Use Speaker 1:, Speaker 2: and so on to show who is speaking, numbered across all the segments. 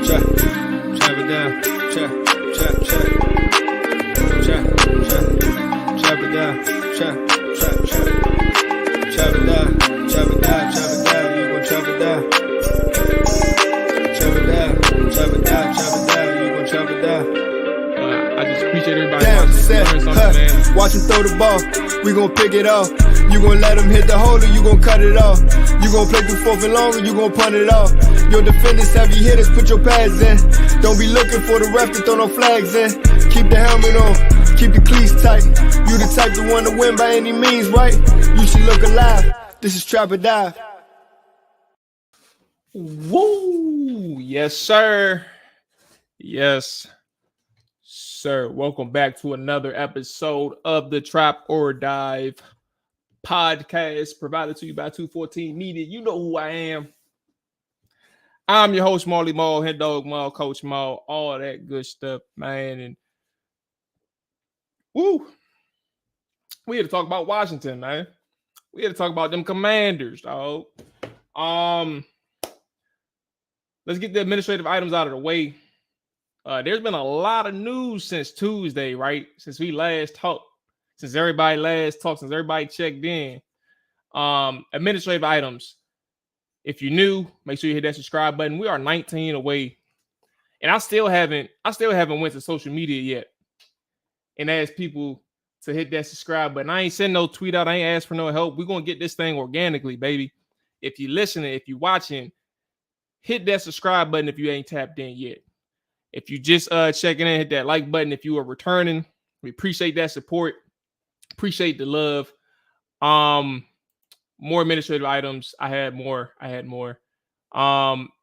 Speaker 1: Chop it down. Chop it down. Chop it down. You gon' chop it down. Chop it down. You gon' chop it down. I just appreciate everybody watching. Watch him throw the ball. We gon' pick it off. You gon' let him hit the hole or you gon' cut it off. You gon' play through fourth and long or you gon' punt it off. Your defenders, heavy hitters, put your pads in. Don't be looking for the ref to throw no flags in. Keep the helmet on, keep the cleats tight. You the type to want to win by any means, right? You should look alive. This is Trap or Die.
Speaker 2: Woo! Yes, sir. Yes, sir. Welcome back to another episode of the Trap or Dive podcast, provided to you by 214 Media. You know who I am. I'm your host, Mual, Head Dog Mual, Coach Mual, all that good stuff, man. And woo, we had to talk about Washington, man. We had to talk about them Commanders, dog. Let's get the administrative items out of the way. There's been a lot of news since Tuesday, right? Since we last talked, since everybody checked in. Administrative items. If you're new, make sure you hit that subscribe button. We are 19 away. And I still haven't went to social media yet and asked people to hit that subscribe button. I ain't send no tweet out. I ain't asked for no help. We're going to get this thing organically, baby. If you're listening, if you're watching, hit that subscribe button if you ain't tapped in yet. If you just checking in, hit that like button. If you are returning, we appreciate that support. Appreciate the love. More administrative items. I had more.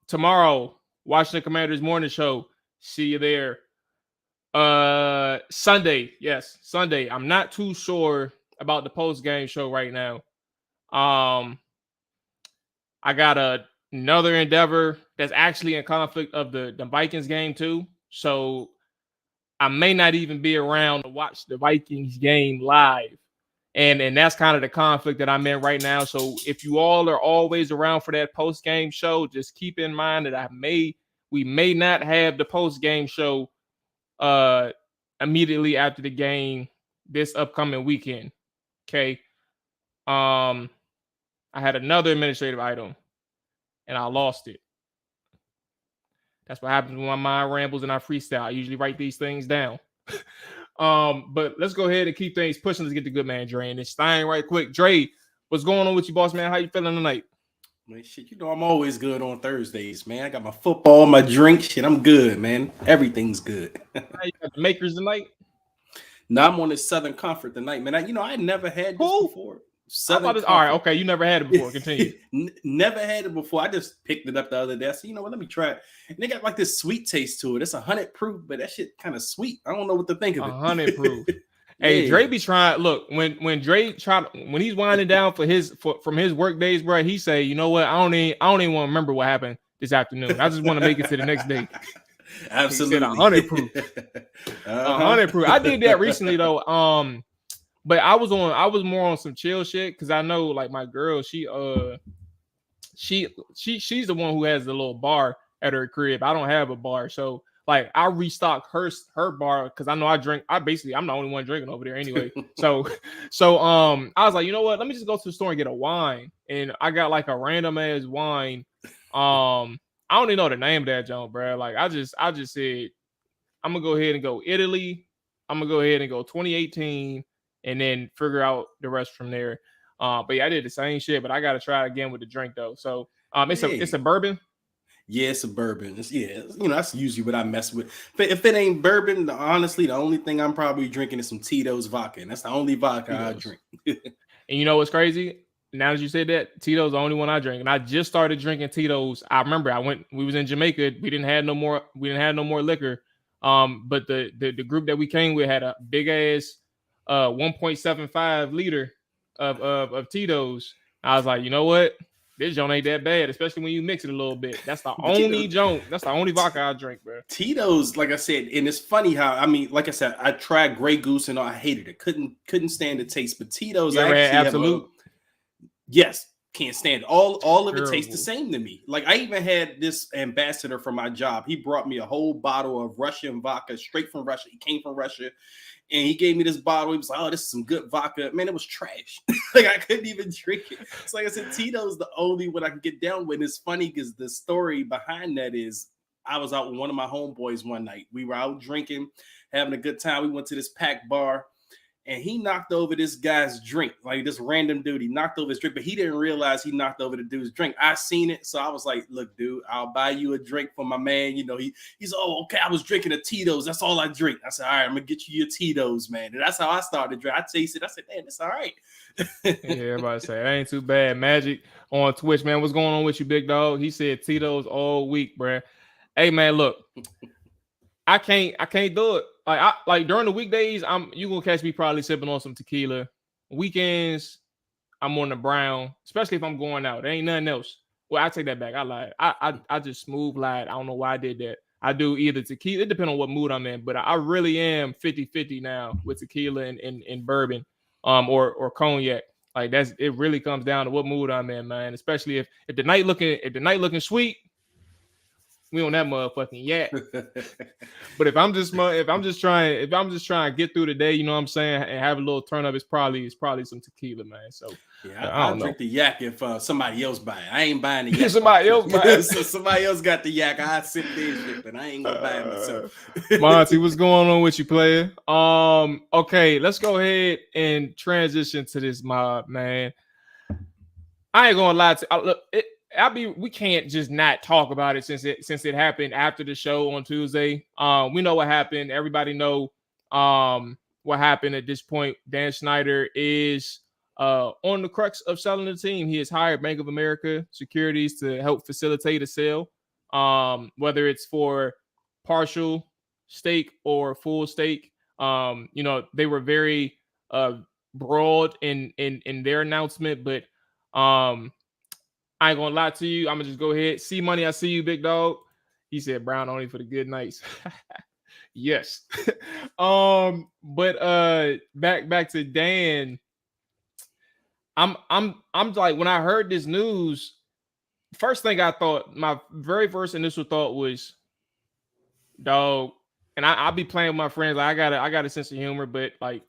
Speaker 2: Tomorrow, Washington Commanders morning show. See you there. Sunday. Yes, Sunday. I'm not too sure about the post-game show right now. I got another endeavor that's actually in conflict of the Vikings game too. So I may not even be around to watch the Vikings game live. And that's kind of the conflict that I'm in right now. So if you all are always around for that post-game show, just keep in mind that we may not have the post-game show immediately after the game this upcoming weekend. Okay. I had another administrative item and I lost it. That's what happens when my mind rambles and I freestyle. I usually write these things down. But let's go ahead and keep things pushing. Let's get the good man Dre and it's Stein right quick. Dre, what's going on with you, boss man? How you feeling tonight?
Speaker 3: Man, shit, you know I'm always good on Thursdays, man. I got my football, my drink, shit. I'm good, man. Everything's good.
Speaker 2: You got the makers tonight?
Speaker 3: Now I'm on this Southern Comfort tonight, man. I never had this before.
Speaker 2: All right, okay. You never had it before. Continue.
Speaker 3: Never had it before. I just picked it up the other day. I said, you know what? Let me try it. And they got like this sweet taste to it. It's 100 proof, but that shit kind of sweet. I don't know what to think of it.
Speaker 2: 100 proof. Hey, yeah. Dre be trying. Look, when he's winding down from his work days, bro, he say, you know what? I don't even want to remember what happened this afternoon. I just want to make it to the next day.
Speaker 3: Absolutely.
Speaker 2: He said 100 proof. 100 proof. I did that recently though. But I was more on some chill shit because I know like my girl, she's the one who has the little bar at her crib. I don't have a bar, so like I restock her bar because I know I'm the only one drinking over there anyway. So I was like, you know what? Let me just go to the store and get a wine, and I got like a random ass wine. I don't even know the name of that joint, bro. Like I just said, I'm gonna go ahead and go Italy. I'm gonna go ahead and go 2018. And then figure out the rest from there. But yeah, I did the same shit, but I gotta try it again with the drink though. So it's a bourbon.
Speaker 3: Yeah, it's a bourbon. That's usually what I mess with. If it ain't bourbon, honestly, the only thing I'm probably drinking is some Tito's vodka, and that's the only vodka I drink.
Speaker 2: And you know what's crazy? Now that you said that, Tito's the only one I drink, and I just started drinking Tito's. I remember we was in Jamaica. We didn't have no more liquor. But the group that we came with had a big ass 1.75 liter of Tito's. I was like, you know what? This joint ain't that bad, especially when you mix it a little bit. That's the only joint. That's the only vodka I drink, bro.
Speaker 3: Tito's, like I said, and it's funny how like I said, I tried Grey Goose and I hated it. Couldn't stand the taste. But Tito's,
Speaker 2: you ever had Absolute?
Speaker 3: Yes, Can't stand it. All of it tastes the
Speaker 2: Terrible.
Speaker 3: same to me. Like I even had this ambassador for my job. He brought me a whole bottle of Russian vodka straight from Russia. He came from Russia. And he gave me this bottle. He was like, "Oh, this is some good vodka." Man, it was trash. Like I couldn't even drink it. It's like I said, Tito's the only one I can get down with. And it's funny because the story behind that is I was out with one of my homeboys one night. We were out drinking, having a good time. We went to this packed bar. And he knocked over this guy's drink, like this random dude. He knocked over his drink, but he didn't realize he knocked over the dude's drink. I seen it, so I was like, "Look, dude, I'll buy you a drink for my man." You know, he's "Oh, okay." I was drinking a Tito's. That's all I drink. I said, "All right, I'm gonna get you your Tito's, man." And that's how I started drinking. I tasted. I said, "Man, it's all right."
Speaker 2: Yeah, everybody say it ain't too bad. Magic on Twitch, man. What's going on with you, big dog? He said Tito's all week, bruh. Hey, man, look. I can't do it. Like during the weekdays, you gonna catch me probably sipping on some tequila. Weekends, I'm on the brown, especially if I'm going out. There ain't nothing else. Well, I take that back. I lied. I just smooth lied. I don't know why I did that. I do either tequila. It depends on what mood I'm in, but I really am 50-50 now with tequila and bourbon, or cognac. Like it really comes down to what mood I'm in, man. Especially if the night looking sweet. We on that motherfucking yak. But if I'm just trying to get through the day, you know what I'm saying, and have a little turn up, it's probably some tequila, man. So
Speaker 3: yeah,
Speaker 2: I'll
Speaker 3: drink the yak if somebody else buy it. I ain't buying the yak.
Speaker 2: Somebody else buy it.
Speaker 3: So somebody else got the yak. I sip this shit, but I ain't gonna buy it myself.
Speaker 2: Monty, what's going on with you, player? Okay, let's go ahead and transition to this mob, man. I ain't gonna lie to we can't just not talk about it since it happened after the show on Tuesday. We know what happened. Everybody know what happened at this point. Dan Snyder is on the crux of selling the team. He has hired Bank of America Securities to help facilitate a sale, whether it's for partial stake or full stake. They were very broad in their announcement, but I ain't gonna lie to you. I'm gonna just go ahead. See money, I see you, big dog. He said Brown only for the good nights. Yes. But back to Dan. I'm like, when I heard this news, first thing I thought, my very first initial thought was, dog. And I'll be playing with my friends. Like I got a sense of humor, but like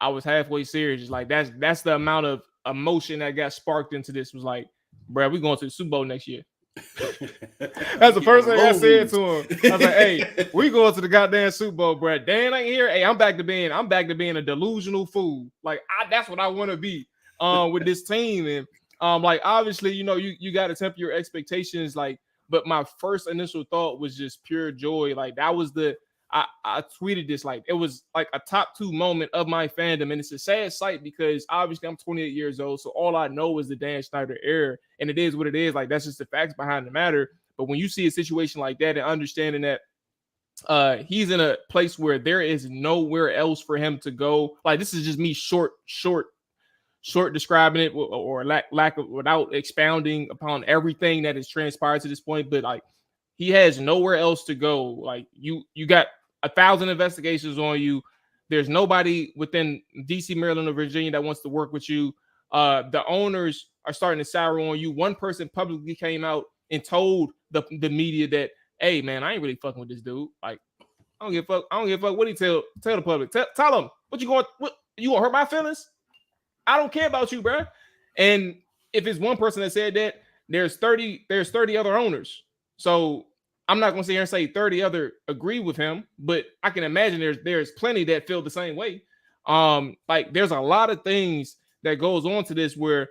Speaker 2: I was halfway serious. Just like that's the amount of emotion that got sparked into this. Was like, bro, we going to the Super Bowl next year. That's the first thing I said to him. I was like, "Hey, we going to the goddamn Super Bowl, bro. Dan ain't here. Hey, I'm back to being a delusional fool. Like that's what I want to be with this team." And like obviously, you got to temper your expectations. Like, but my first initial thought was just pure joy. Like that was I tweeted this, like it was like a top 2 moment of my fandom, and it's a sad sight because obviously I'm 28 years old, so all I know is the Dan Snyder era, and it is what it is. Like that's just the facts behind the matter. But when you see a situation like that and understanding that he's in a place where there is nowhere else for him to go, like this is just me short describing it, or lack of, without expounding upon everything that has transpired to this point. But like he has nowhere else to go. Like you got 1,000 investigations on you. There's nobody within DC, Maryland, or Virginia that wants to work with you. The owners are starting to sour on you. One person publicly came out and told the media that, "Hey, man, I ain't really fucking with this dude. Like, I don't give a fuck. What he tell the public? Tell them what you gonna hurt my feelings? I don't care about you, bro." And if it's one person that said that, there's 30 other owners. So I'm not gonna sit here and say 30 other agree with him, but I can imagine there's plenty that feel the same way. Like there's a lot of things that goes on to this where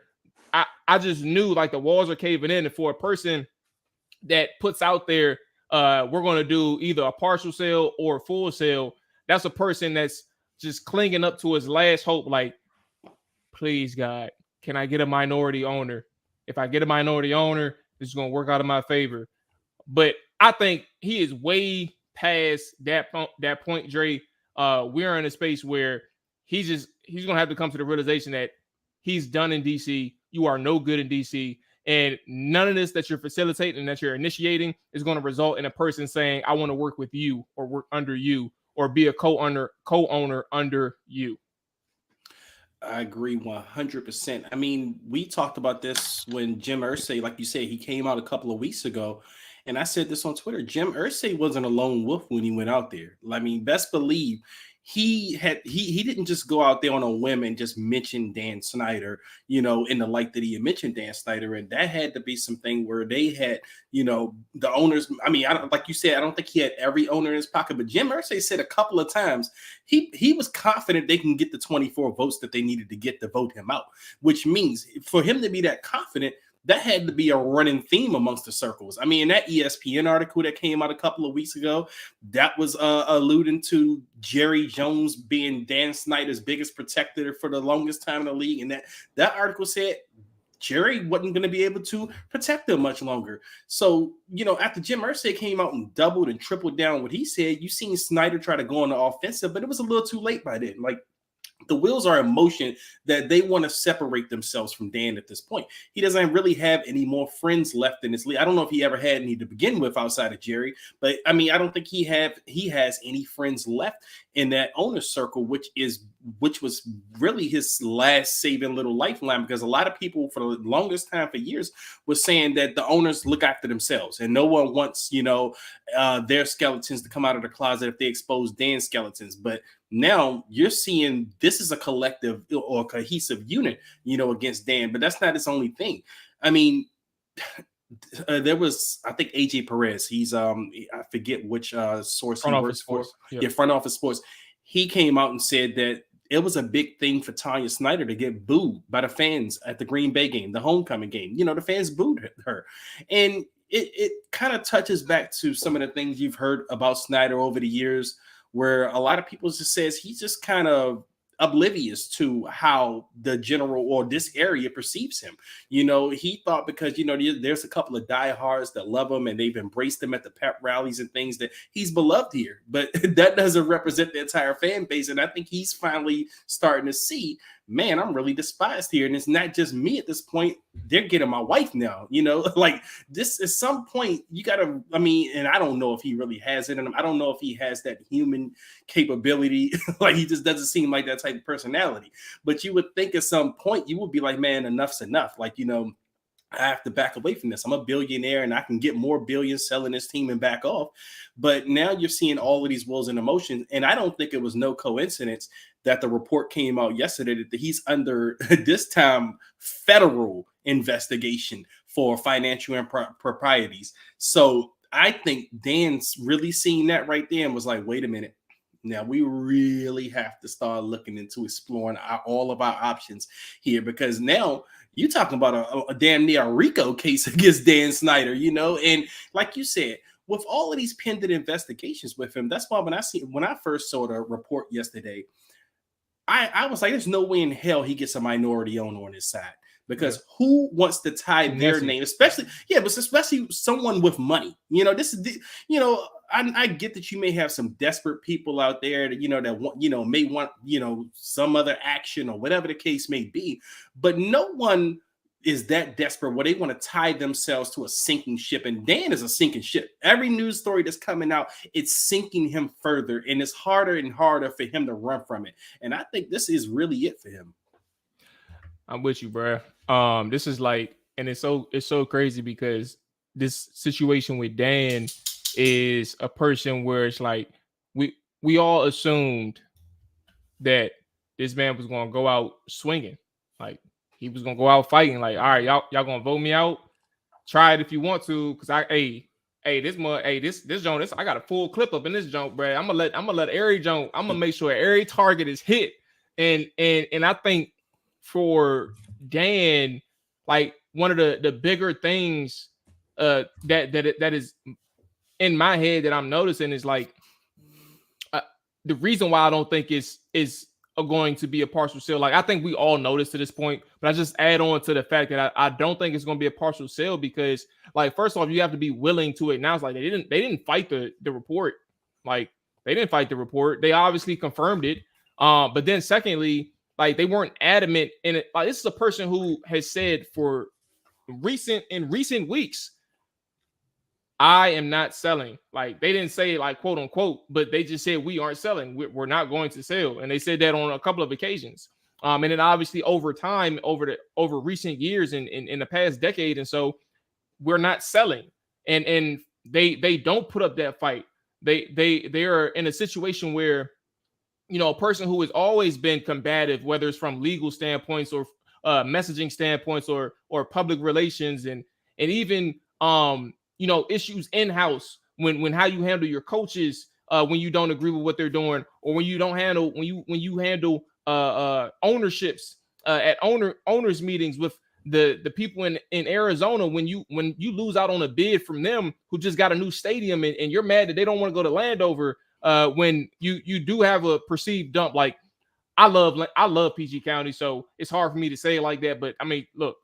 Speaker 2: I just knew like the walls are caving in, and for a person that puts out there, we're gonna do either a partial sale or a full sale, that's a person that's just clinging up to his last hope. Like, please God, can I get a minority owner? If I get a minority owner, this is gonna work out in my favor. But I think he is way past that point, Dre. We're in a space where he's gonna have to come to the realization that he's done in DC. You are no good in DC, and none of this that you're facilitating and that you're initiating is going to result in a person saying, "I want to work with you or work under you or be a co-owner under you."
Speaker 3: I agree 100%. I mean, we talked about this when Jim Irsay, like you said, he came out a couple of weeks ago. And I said this on Twitter. Jim Irsay wasn't a lone wolf when he went out there. I mean, best believe he didn't just go out there on a whim and just mention Dan Snyder, in the light that he had mentioned Dan Snyder. And that had to be something where they had, the owners. I mean, I don't, like you said, I don't think he had every owner in his pocket, but Jim Irsay said a couple of times he was confident they can get the 24 votes that they needed to get to vote him out, which means for him to be that confident, that had to be a running theme amongst the circles. I mean, that ESPN article that came out a couple of weeks ago, that was alluding to Jerry Jones being Dan Snyder's biggest protector for the longest time in the league. And that article said Jerry wasn't going to be able to protect him much longer. So, after Jim Irsay came out and doubled and tripled down what he said, you seen Snyder try to go on the offensive, but it was a little too late by then. Like, the wheels are in motion that they want to separate themselves from Dan at this point. He doesn't really have any more friends left in this league. I don't know if he ever had any to begin with outside of Jerry, but I mean, I don't think he has any friends left in that owner circle, which was really his last saving little lifeline, because a lot of people for the longest time, for years, was saying that the owners look after themselves and no one wants, their skeletons to come out of the closet if they expose Dan's skeletons. But now you're seeing this is a collective or cohesive unit, against Dan, but that's not his only thing. I mean, there was, I think, AJ Perez. He's I forget which source
Speaker 2: Front
Speaker 3: he
Speaker 2: office
Speaker 3: works for.
Speaker 2: sports. Yep.
Speaker 3: Yeah, Front Office Sports. He came out and said that it was a big thing for Tanya Snyder to get booed by the fans at the Green Bay game, the homecoming game. The fans booed her. And it kind of touches back to some of the things you've heard about Snyder over the years, where a lot of people just says he's just kind of oblivious to how the general or this area perceives him. He thought because, there's a couple of diehards that love him and they've embraced him at the pep rallies and things, that he's beloved here, but that doesn't represent the entire fan base. And I think he's finally starting to see, man, I'm really despised here. And it's not just me at this point. They're getting my wife now, like this at some point you gotta, and I don't know if he really has it in him. I don't know if he has that human capability. Like, he just doesn't seem like that type of personality, but you would think at some point you would be like, man, enough's enough. Like, I have to back away from this. I'm a billionaire and I can get more billions selling this team and back off. But now you're seeing all of these wills and emotions. And I don't think it was no coincidence that the report came out yesterday that he's under this time federal investigation for financial improprieties. So I think Dan's really seen that right there and was like, wait a minute. Now we really have to start looking into exploring all of our options here, because now you're talking about a damn near RICO case against Dan Snyder, and like you said, with all of these pending investigations with him, that's why when I first saw the report yesterday, I was like, there's no way in hell he gets a minority owner on his side, because who wants to tie their name, especially someone with money. This is I get that you may have some desperate people out there that that want may want some other action or whatever the case may be, but no one is that desperate where they want to tie themselves to a sinking ship. And Dan is a sinking ship. Every news story that's coming out, it's sinking him further, and it's harder and harder for him to run from it. And I think this is really it for him.
Speaker 2: I'm with you, bro. This is like, and it's so crazy because this situation with Dan is a person where it's like we all assumed that this man was going to go out swinging, like he was going to go out fighting. Like, all right, y'all going to vote me out? Try it if you want to, because this joint, I got a full clip up in this joint, bro. I'm gonna let every joint. I'm gonna make sure every target is hit, and I think for Dan, like one of the bigger things that is in my head that I'm noticing is like the reason why I don't think is going to be a partial sale. Like, I think we all know this to this point, but I just add on to the fact that I don't think it's going to be a partial sale because, like, first off, you have to be willing to acknowledge, like, they didn't fight the report. Like, they didn't fight the report. They obviously confirmed it. But then secondly, like, they weren't adamant in it. Like, this is a person who has said for recent weeks, I am not selling. Like, they didn't say like quote unquote, but they just said we aren't selling. We're not going to sell. And they said that on a couple of occasions. And then obviously over time, over recent years and in the past decade, and so we're not selling, and they don't put up that fight. They are in a situation where, you know, a person who has always been combative, whether it's from legal standpoints or messaging standpoints or public relations, and even you know, issues in house when how you handle your coaches when you don't agree with what they're doing, or when you don't handle when you handle ownerships at owners meetings with the people in Arizona, when you lose out on a bid from them who just got a new stadium, and you're mad that they don't want to go to Landover when you do have a perceived dump. Like, I love PG County, so it's hard for me to say it like that. But I mean, look,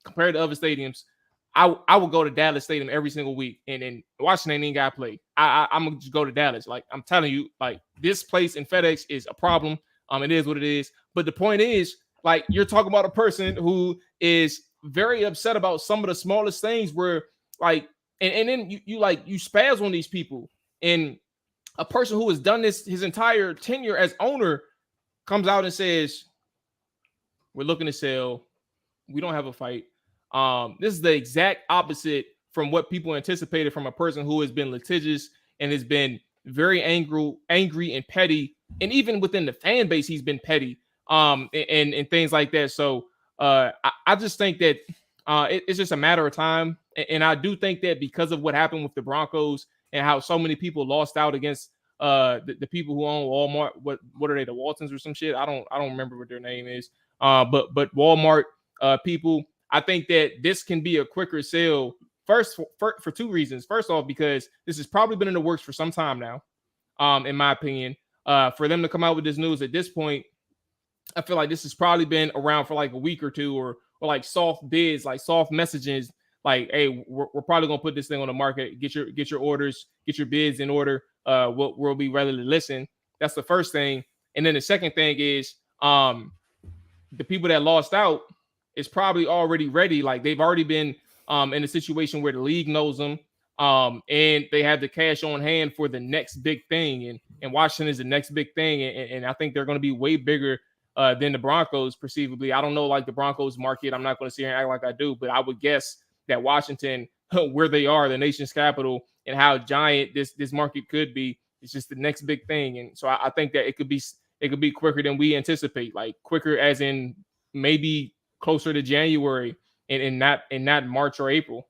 Speaker 2: compared to other stadiums, I would go to Dallas Stadium every single week, and Washington ain't got to play. I'm gonna just go to Dallas. Like, I'm telling you, like, this place in FedEx is a problem. It is what it is. But the point is, like, you're talking about a person who is very upset about some of the smallest things, where like, and then you spaz on these people, and a person who has done this his entire tenure as owner comes out and says, we're looking to sell. We don't have a fight. This is the exact opposite from what people anticipated from a person who has been litigious and has been very angry and petty. And even within the fan base, he's been petty and things like that. So I just think that it's just a matter of time. And I do think that because of what happened with the Broncos and how so many people lost out against the people who own Walmart, what are they, the Waltons or some shit? I don't remember what their name is. But Walmart people, I think that this can be a quicker sale. First, for two reasons. First off, because this has probably been in the works for some time now, in my opinion. For them to come out with this news at this point, I feel like this has probably been around for like a week or two, or like soft bids, like soft messages, like, hey, we're probably gonna put this thing on the market. Get your orders, get your bids in order. We'll be ready to listen. That's the first thing. And then the second thing is the people that lost out is probably already ready. Like, they've already been in a situation where the league knows them, and they have the cash on hand for the next big thing. And Washington is the next big thing. And I think they're going to be way bigger than the Broncos, perceivably. I don't know, like, the Broncos market. I'm not going to sit here and act like I do, but I would guess that Washington, where they are, the nation's capital, and how giant this market could be, it's just the next big thing. And so I think that it could be quicker than we anticipate, like quicker as in maybe closer to January and not March or April.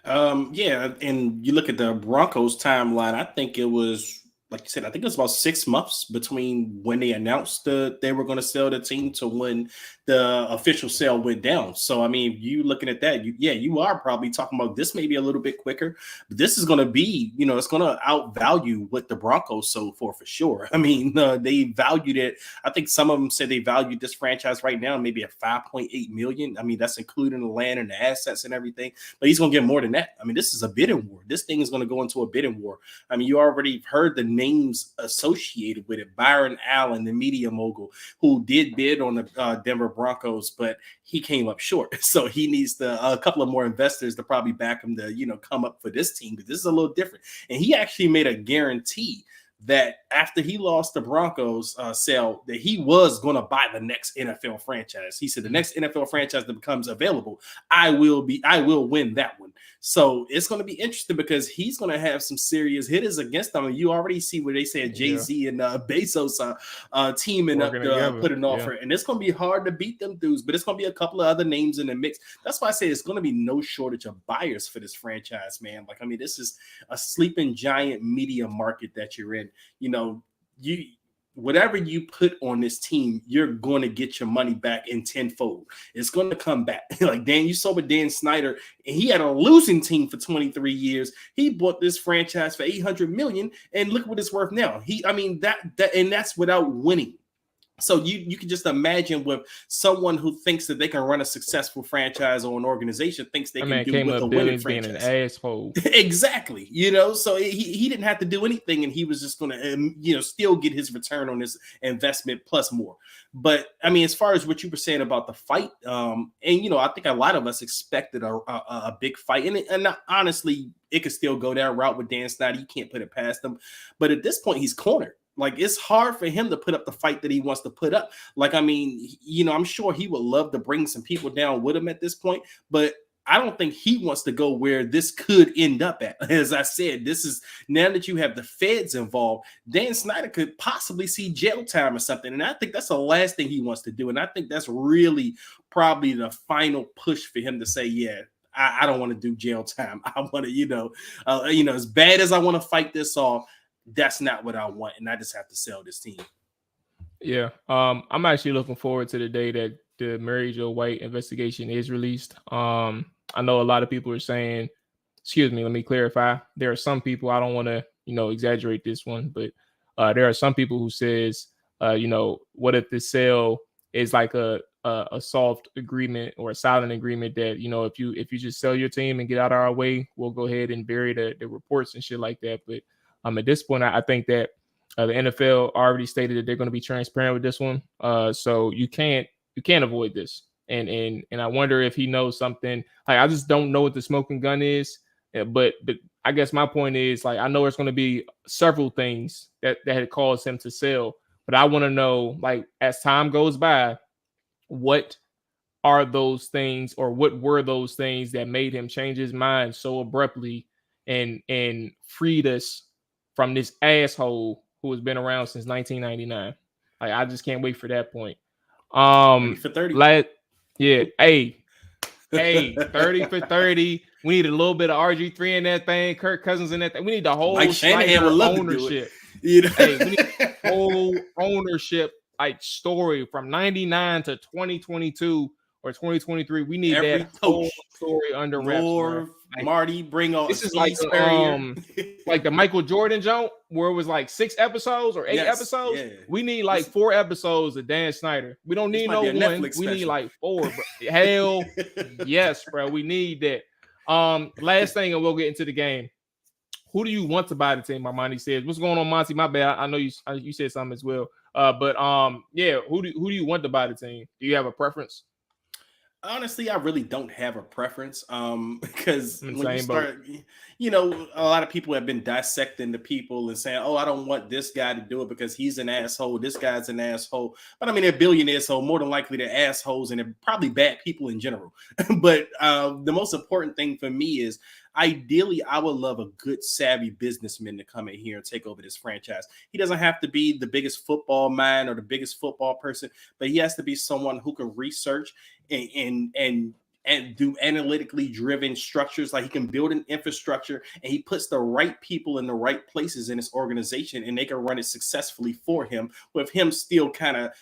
Speaker 3: Yeah, and you look at the Broncos timeline, I think it was, like you said, I think it was about 6 months between when they announced that they were going to sell the team to when the official sale went down. So, I mean, you looking at that, you are probably talking about this maybe a little bit quicker, but this is going to be, it's going to outvalue what the Broncos sold for sure. I mean, they valued it. I think some of them said they valued this franchise right now maybe at $5.8 million. I mean, that's including the land and the assets and everything, but he's going to get more than that. I mean, this is a bidding war. This thing is going to go into a bidding war. I mean, you already heard the names associated with it. Byron Allen, the media mogul, who did bid on the Denver Broncos, but he came up short. So he needs a couple of more investors to probably back him to, come up for this team, because this is a little different. And he actually made a guarantee that after he lost the Broncos sale, that he was going to buy the next NFL franchise. He said the next NFL franchise that becomes available, I will win that one. So it's going to be interesting because he's going to have some serious hitters against them. And you already see where they said Jay-Z and Bezos teaming up to put an offer. And it's going to be hard to beat them dudes, but it's going to be a couple of other names in the mix. That's why I say it's going to be no shortage of buyers for this franchise, man. Like, I mean, this is a sleeping giant media market that you're in. Whatever you put on this team, you're going to get your money back in tenfold. It's going to come back. Like, you saw with Dan Snyder, and he had a losing team for 23 years. He bought this franchise for $800 million, and look what it's worth now. And that's without winning. So you can just imagine with someone who thinks that they can run a successful franchise or an organization thinks they can do with a winning franchise. Being an asshole. Exactly. So he didn't have to do anything, and he was just going to, still get his return on his investment plus more. But I mean, as far as what you were saying about the fight, and I think a lot of us expected a big fight, and honestly, it could still go that route with Dan Snyder. You can't put it past him. But at this point, he's cornered. Like, it's hard for him to put up the fight that he wants to put up. Like, I mean, you know, I'm sure he would love to bring some people down with him at this point, but I don't think he wants to go where this could end up at. As I said, this is now that you have the feds involved, Dan Snyder could possibly see jail time or something. And I think that's the last thing he wants to do. And I think that's really probably the final push for him to say, yeah, I don't want to do jail time. I want to, you know, as bad as I want to fight this off, that's not what I want. And I just have to sell this team.
Speaker 2: Yeah. I'm actually looking forward to the day that the Mary Jo White investigation is released. I know a lot of people are saying, excuse me, let me clarify. There are some people, I don't want to, exaggerate this one, but there are some people who says, what if the sale is like a soft agreement or a silent agreement that, if you just sell your team and get out of our way, we'll go ahead and bury the reports and shit like that. But at this point, I think that the NFL already stated that they're going to be transparent with this one. So you can't avoid this. And I wonder if he knows something. Like, I just don't know what the smoking gun is. But I guess my point is, like, I know there's going to be several things that had caused him to sell. But I want to know, like, as time goes by, what are those things, or what were those things that made him change his mind so abruptly and freed us from this asshole who has been around since 1999. Like, I just can't wait for that point.
Speaker 3: For 30.
Speaker 2: Hey, 30 for 30. We need a little bit of RG3 in that thing, Kirk Cousins in that thing. We need the whole
Speaker 3: Mike Shanahan would love
Speaker 2: ownership.
Speaker 3: To do it.
Speaker 2: Hey, we need the whole ownership like story from 99 to 2022 or 2023. We need
Speaker 3: every
Speaker 2: that whole story under wraps.
Speaker 3: Like, Marty, bring on.
Speaker 2: This is like like the Michael Jordan joke where it was like 6 episodes or 8 episodes. Yeah. We need like 4 episodes of Dan Snyder. We don't need no one.
Speaker 3: Netflix
Speaker 2: we
Speaker 3: special.
Speaker 2: Need like 4. Bro. Hell yes, bro. We need that. Last thing, and we'll get into the game. Who do you want to buy the team? Armani says. What's going on, Monty? My bad. I know you said something as well. But who do you want to buy the team? Do you have a preference?
Speaker 3: Honestly, I really don't have a preference. Because when you start, a lot of people have been dissecting the people and saying, "Oh, I don't want this guy to do it because he's an asshole. This guy's an asshole." But I mean, they're billionaires, so more than likely they're assholes and they're probably bad people in general. But the most important thing for me is, ideally, I would love a good, savvy businessman to come in here and take over this franchise. He doesn't have to be the biggest football mind or the biggest football person, but he has to be someone who can research and do analytically driven structures. Like, he can build an infrastructure and he puts the right people in the right places in his organization, and they can run it successfully for him, with him still kind of,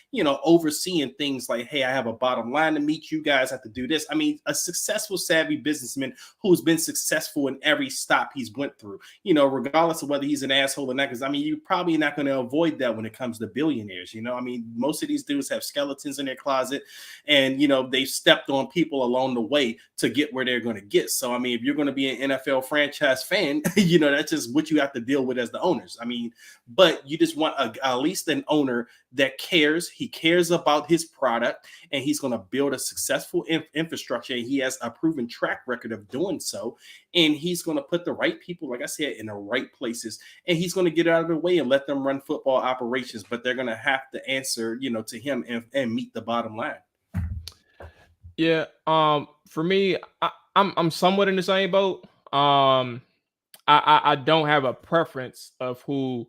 Speaker 3: overseeing things like, hey, I have a bottom line to meet. You guys have to do this. I mean, a successful, savvy businessman who's been successful in every stop he's went through, regardless of whether he's an asshole or not. Because I mean, you're probably not going to avoid that when it comes to billionaires. I mean, most of these dudes have skeletons in their closet, and they've stepped on people along the way to get where they're going to get. So I mean, if you're going to be an NFL franchise fan, that's just what you have to deal with as the owners. I mean, but you just want at least an owner that cares. He cares about his product, and he's going to build a successful infrastructure, and he has a proven track record of doing so. And he's going to put the right people, like I said, in the right places, and he's going to get out of the way and let them run football operations. But they're going to have to answer, to him and meet the bottom line.
Speaker 2: Yeah. For me, I'm somewhat in the same boat. I don't have a preference of who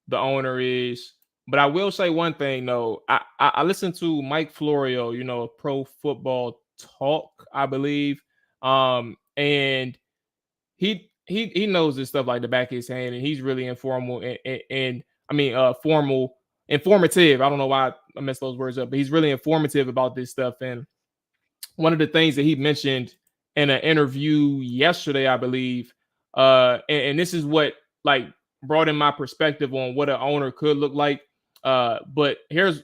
Speaker 2: the owner is, but I will say one thing though. I listened to Mike Florio, Pro Football Talk, I believe. And he knows this stuff like the back of his hand, and he's really informative. I don't know why I messed those words up, but he's really informative about this stuff. And one of the things that he mentioned in an interview yesterday, I believe, and this is what like brought in my perspective on what an owner could look like. But here's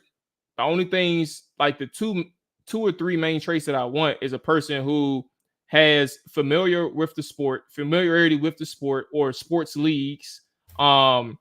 Speaker 2: the only things, like the two or three main traits that I want is a person who has familiarity with the sport or sports leagues, and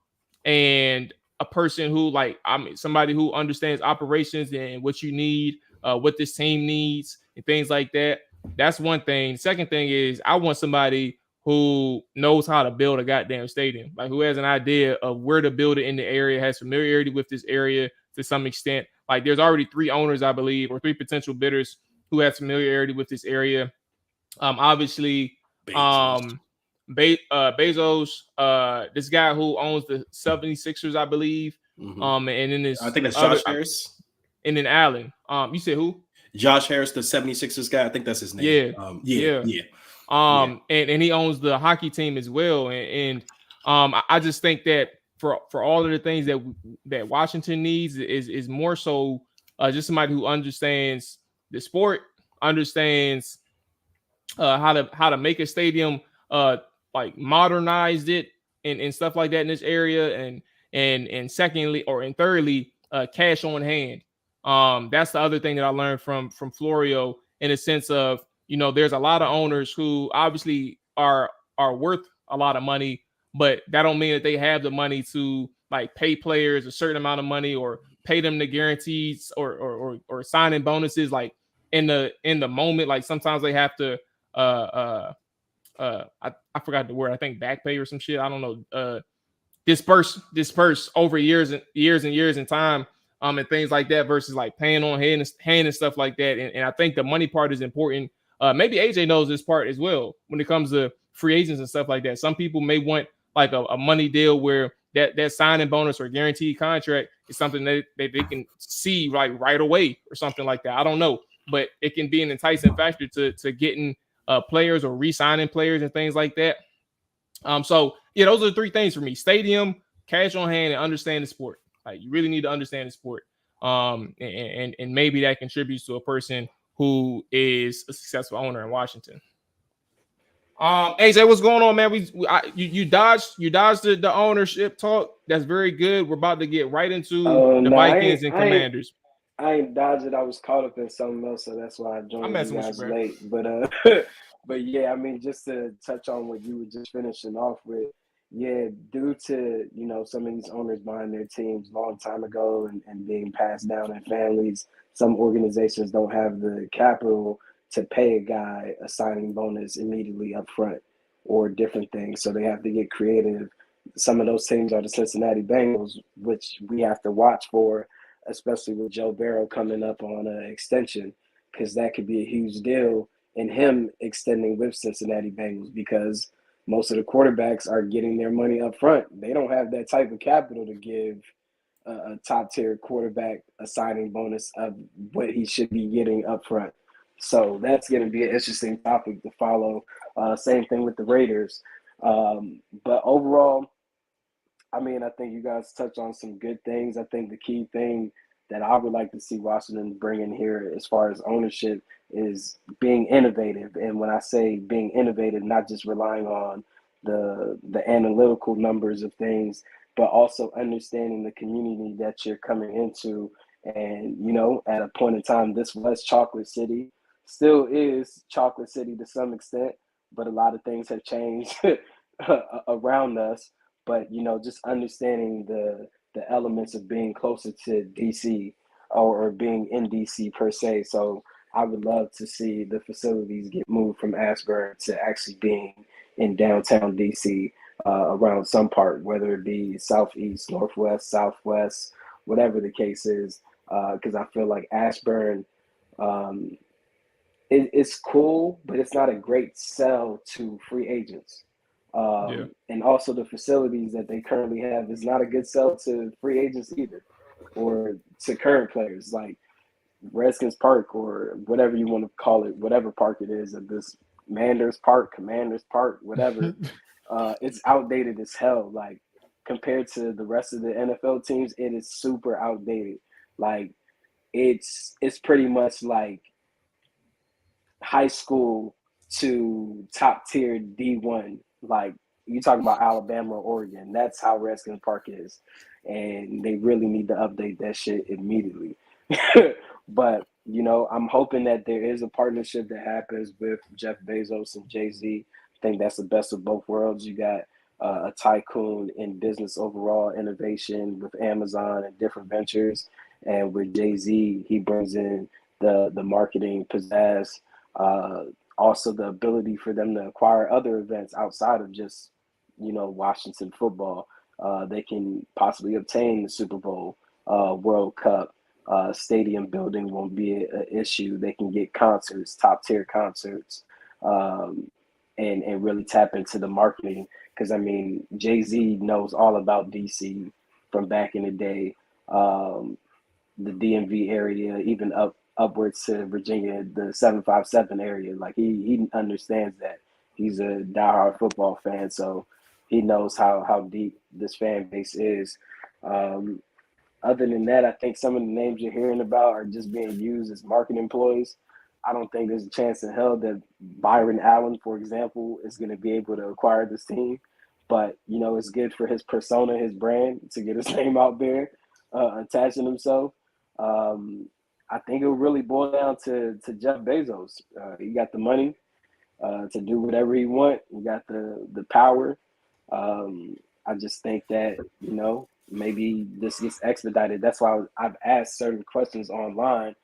Speaker 2: a person who somebody who understands operations and what you need, what this team needs and things like that. That's one thing. Second thing is I want somebody who knows how to build a goddamn stadium, like who has an idea of where to build it in the area, has familiarity with this area to some extent. Like there's already 3 owners, I believe, or 3 potential bidders who have familiarity with this area. Obviously,
Speaker 3: Bezos.
Speaker 2: Bezos, this guy who owns the 76ers, I believe. And then this
Speaker 3: I think that's
Speaker 2: other,
Speaker 3: Josh Harris.
Speaker 2: And then Allen. You said who?
Speaker 3: Josh Harris, the 76ers guy. I think that's his name.
Speaker 2: Yeah. And he owns the hockey team as well. And I just think that for all of the things that Washington needs is more so just somebody who understands the sport, understands how to make a stadium, like modernized it and stuff like that in this area, and secondly and thirdly, cash on hand. That's the other thing that I learned from Florio, in a sense of, there's a lot of owners who obviously are worth a lot of money, but that don't mean that they have the money to like pay players a certain amount of money or pay them the guarantees or signing bonuses like in the moment. Like sometimes they have to I forgot the word. I think back pay or some shit. I don't know. Disperse over years and years in time, and things like that, versus like paying on hand and stuff like that. And I think the money part is important. Maybe AJ knows this part as well when it comes to free agents and stuff like that. Some people may want like a money deal where that signing bonus or guaranteed contract is something that they can see like right away or something like that. I don't know, but it can be an enticing factor to getting players or re-signing players and things like that. So yeah, those are the 3 things for me: stadium, cash on hand, and understand the sport. Like you really need to understand the sport. And maybe that contributes to a person who is a successful owner in Washington. AJ, what's going on, man? You dodged the ownership talk. That's very good. We're about to get right into the Vikings and Commanders.
Speaker 4: I ain't dodged it. I was caught up in something else, so that's why I joined you guys late. But yeah, I mean, just to touch on what you were just finishing off with, yeah, due to some of these owners buying their teams a long time ago and being passed down in families, some organizations don't have the capital to pay a guy a signing bonus immediately up front or different things. So they have to get creative. Some of those teams are the Cincinnati Bengals, which we have to watch for, especially with Joe Burrow coming up on an extension, because that could be a huge deal in him extending with Cincinnati Bengals, because most of the quarterbacks are getting their money up front. They don't have that type of capital to give a top-tier quarterback a signing bonus of what he should be getting up front. So that's going to be an interesting topic to follow. Same thing with the Raiders. But overall, I mean, I think you guys touched on some good things. I think the key thing that I would like to see Washington bring in here as far as ownership is being innovative. And when I say being innovative, not just relying on the analytical numbers of things, but also understanding the community that you're coming into. And, at a point in time, this was Chocolate City, still is Chocolate City to some extent, but a lot of things have changed around us. But, just understanding the elements of being closer to DC or being in DC per se. So I would love to see the facilities get moved from Ashburn to actually being in downtown DC, around some part, whether it be southeast, northwest, southwest, whatever the case is, because I feel like Ashburn, it's cool, but it's not a great sell to free agents. And also the facilities that they currently have is not a good sell to free agents either, or to current players, like Redskins Park or whatever you want to call it, whatever park it is, at this Commanders Park, whatever. It's outdated as hell. Like compared to the rest of the NFL teams, it is super outdated. Like it's pretty much like high school to top tier D1. Like you talk about Alabama or Oregon, that's how Redskins Park is. And they really need to update that shit immediately. But, I'm hoping that there is a partnership that happens with Jeff Bezos and Jay-Z. I think that's the best of both worlds. You got a tycoon in business overall, innovation with Amazon and different ventures. And with Jay-Z, he brings in the marketing pizzazz, also the ability for them to acquire other events outside of just, Washington football. They can possibly obtain the Super Bowl, World Cup, stadium building won't be an issue. They can get concerts, top tier concerts, and really tap into the marketing. Because I mean, Jay-Z knows all about DC from back in the day, the DMV area, even upwards to Virginia, the 757 area. Like he understands that. He's a diehard football fan, so he knows how deep this fan base is. Other than that, I think some of the names you're hearing about are just being used as marketing employees. I don't think there's a chance in hell that Byron Allen, for example, is going to be able to acquire this team. But, it's good for his persona, his brand, to get his name out there, attaching himself. I think it will really boil down to Jeff Bezos. He got the money to do whatever he wants. He got the power. I just think that, maybe this gets expedited. That's why I've asked certain questions online,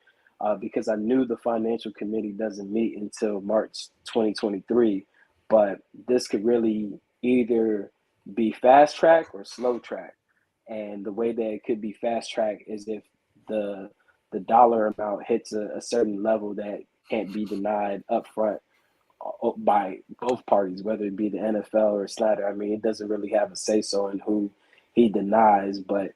Speaker 4: because I knew the financial committee doesn't meet until March 2023. But this could really either be fast track or slow track. And the way that it could be fast track is if the dollar amount hits a certain level that can't be denied upfront by both parties, whether it be the NFL or Snyder. I mean, it doesn't really have a say-so in who he denies, but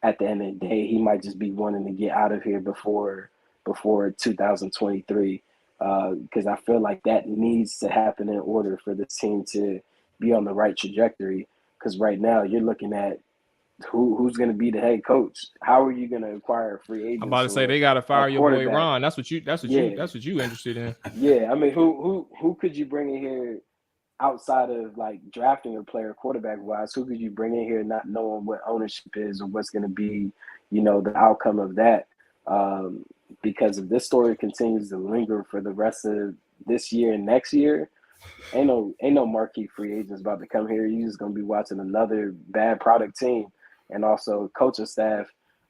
Speaker 4: at the end of the day, he might just be wanting to get out of here before 2023, because I feel like that needs to happen in order for this team to be on the right trajectory. Because right now, you're looking at who's going to be the head coach. How are you going to acquire free agents?
Speaker 2: I'm about to say they got to fire your boy Ron. That's what you interested in.
Speaker 4: Yeah, I mean, who could you bring in here outside of like drafting a player quarterback wise? Who could you bring in here not knowing what ownership is or what's going to be, the outcome of that? Because if this story continues to linger for the rest of this year and next year, ain't no marquee free agents about to come here. You're just going to be watching another bad product team. And also coaching staff,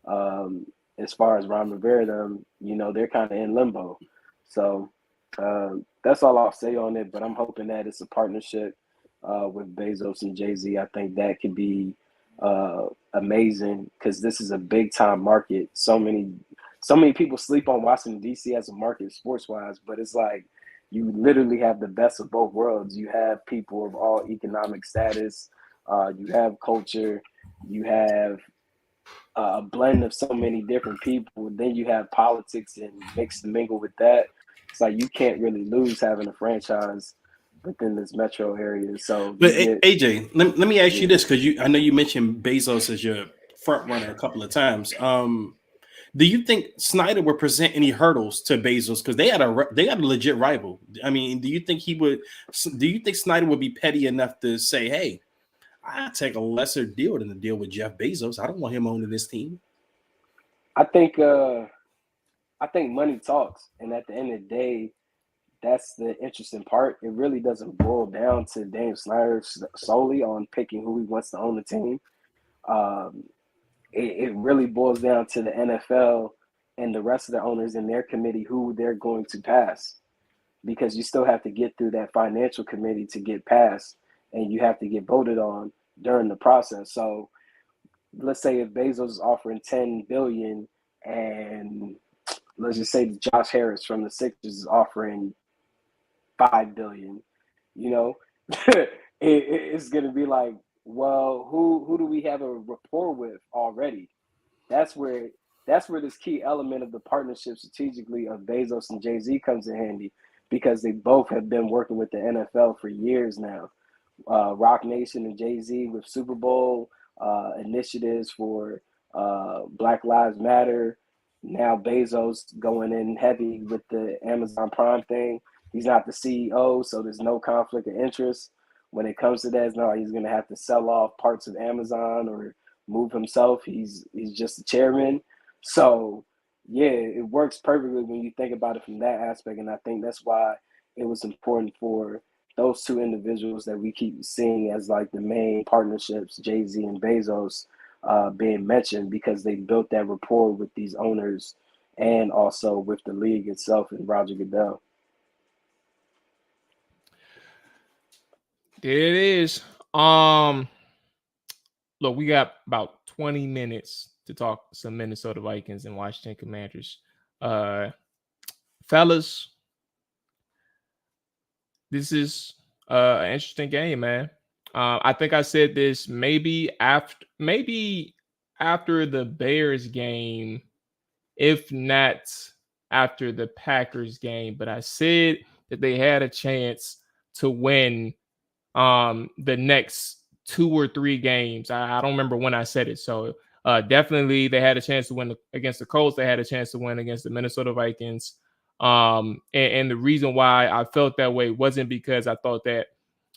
Speaker 4: as far as Ron Rivera, they're kind of in limbo. So that's all I'll say on it. But I'm hoping that it's a partnership with Bezos and Jay-Z. I think that could be amazing because this is a big-time market. So many people sleep on Washington, D.C. as a market sports-wise, but it's like you literally have the best of both worlds. You have people of all economic status. You have culture. You have a blend of so many different people. Then you have politics and mix and mingle with that. It's like you can't really lose having a franchise within this metro area. So,
Speaker 3: but AJ, let me ask you this, because I know you mentioned Bezos as your front runner a couple of times. Do you think Snyder would present any hurdles to Bezos because they got a legit rival? I mean, do you think Snyder would be petty enough to say, "Hey, I'd take a lesser deal than the deal with Jeff Bezos. I don't want him owning this team"?
Speaker 4: I think money talks, and at the end of the day, that's the interesting part. It really doesn't boil down to Dave Snyder solely on picking who he wants to own the team. It really boils down to the NFL and the rest of the owners in their committee who they're going to pass, because you still have to get through that financial committee to get passed, and you have to get voted on during the process. So let's say if Bezos is offering $10 billion and let's just say Josh Harris from the Sixers is offering $5 billion, it's going to be like, well, who do we have a rapport with already? That's where this key element of the partnership strategically of Bezos and Jay-Z comes in handy, because they both have been working with the NFL for years now. Rock Nation and Jay-Z with Super Bowl initiatives for Black Lives Matter. Now Bezos going in heavy with the Amazon Prime thing. He's not the CEO, so there's no conflict of interest. When it comes to that, no, he's going to have to sell off parts of Amazon or move himself. He's just the chairman. So, yeah, it works perfectly when you think about it from that aspect. And I think that's why it was important for those two individuals that we keep seeing as like the main partnerships, Jay-Z and Bezos, being mentioned, because they built that rapport with these owners and also with the league itself and Roger Goodell.
Speaker 2: There it is. Look, we got about 20 minutes to talk some Minnesota Vikings and Washington Commanders. Fellas, this is an interesting game, man. I think I said this maybe after the Bears game, if not after the Packers game, but I said that they had a chance to win the next 2 or 3 games. I don't remember when I said it. So definitely they had a chance to win against the Colts. They had a chance to win against the Minnesota Vikings. And the reason why I felt that way wasn't because I thought that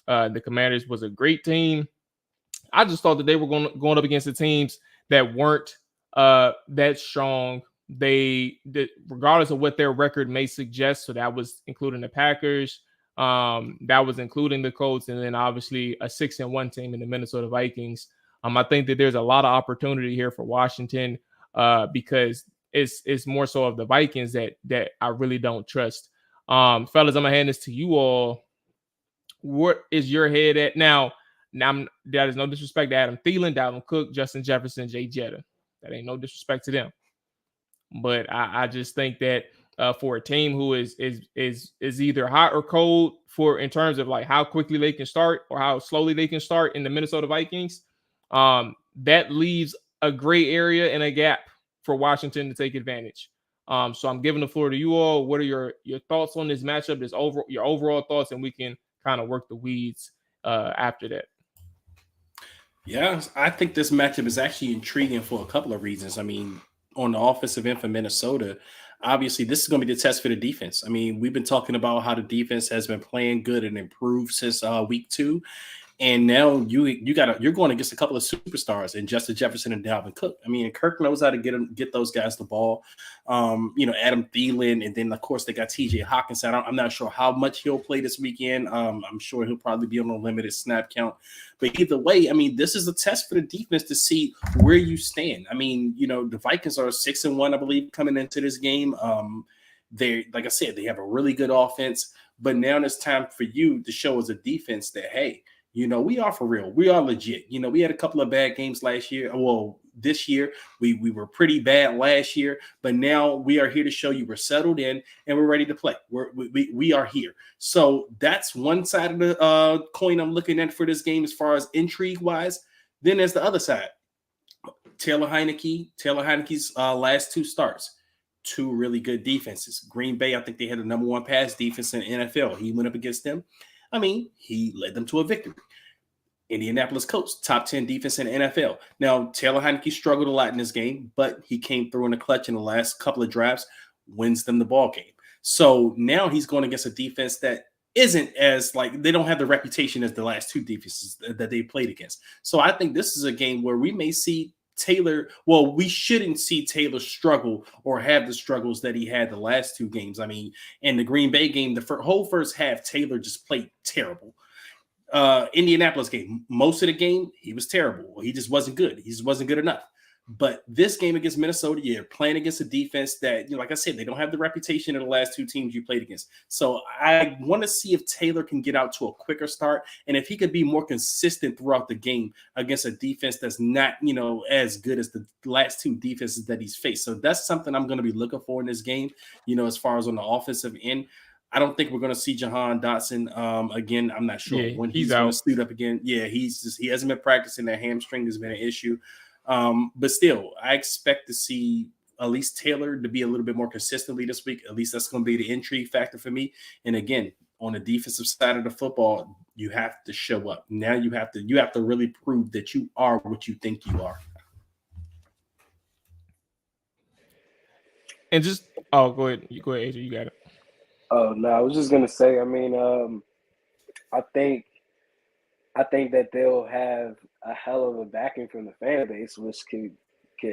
Speaker 2: the Commanders was a great team. I just thought that they were going up against the teams that weren't that strong. Regardless of what their record may suggest, so that was including the Packers, that was including the Colts, and then obviously a 6-1 team in the Minnesota Vikings. I think that there's a lot of opportunity here for Washington because it's more so of the Vikings that I really don't trust. Fellas, I'm gonna hand this to you all. What is your head at now? Now, that is no disrespect to Adam Thielen, Dalvin Cook, Justin Jefferson, Jay Jetta. That ain't no disrespect to them. But I just think that for a team who is either hot or cold in terms of like how quickly they can start or how slowly they can start in the Minnesota Vikings, that leaves a gray area and a gap for Washington to take advantage. So I'm giving the floor to you all. What are your thoughts on this matchup? Your overall thoughts, and we can kind of work the weeds after that.
Speaker 3: Yeah, I think this matchup is actually intriguing for a couple of reasons. I mean, on the offensive end for Minnesota, obviously this is going to be the test for the defense. I mean, we've been talking about how the defense has been playing good and improved since week 2. And now you're going against a couple of superstars in Justin Jefferson and Dalvin Cook. I mean, Kirk knows how to get those guys the ball. Adam Thielen, and then of course they got TJ Hawkinson. I'm not sure how much he'll play this weekend. I'm sure he'll probably be on a limited snap count. But either way, I mean, this is a test for the defense to see where you stand. I mean, the Vikings are 6-1, I believe, coming into this game. They, like I said, they have a really good offense. But now it's time for you to show as a defense that, hey, we are for real. We are legit. We had a couple of bad games last year. Well, this year, we were pretty bad last year, but now we are here to show you we're settled in and we're ready to play. We are here. So that's one side of the coin I'm looking at for this game as far as intrigue-wise. Then there's the other side. Taylor Heineke's last 2 starts. 2 really good defenses. Green Bay, I think they had the number 1 pass defense in the NFL. He went up against them. I mean, he led them to a victory. Indianapolis Colts, top 10 defense in the NFL. Now, Taylor Heineke struggled a lot in this game, but he came through in the clutch in the last couple of drives, wins them the ball game. So now he's going against a defense that isn't as they don't have the reputation as the last 2 defenses that they played against. So I think this is a game where we may see Taylor, we shouldn't see Taylor struggle or have the struggles that he had the last 2 games. I mean, in the Green Bay game, the whole first half, Taylor just played terrible. Indianapolis game, most of the game, he was terrible. He just wasn't good. He just wasn't good enough. But this game against Minnesota, you're playing against a defense that, like I said, they don't have the reputation of the last 2 teams you played against. So I want to see if Taylor can get out to a quicker start and if he could be more consistent throughout the game against a defense that's not, as good as the last 2 defenses that he's faced. So that's something I'm going to be looking for in this game, as far as on the offensive end. I don't think we're going to see Jahan Dotson again. I'm not sure when he's going to suit up again. Yeah, he hasn't been practicing. That hamstring has been an issue. But still, I expect to see at least Taylor to be a little bit more consistently this week. At least that's going to be the intrigue factor for me. And again, on the defensive side of the football, you have to show up. Now you have to really prove that you are what you think you are.
Speaker 2: And just go ahead. You go ahead, AJ. You got it.
Speaker 4: Oh no, I was just gonna say. I mean, I think that they'll have a hell of a backing from the fan base, which could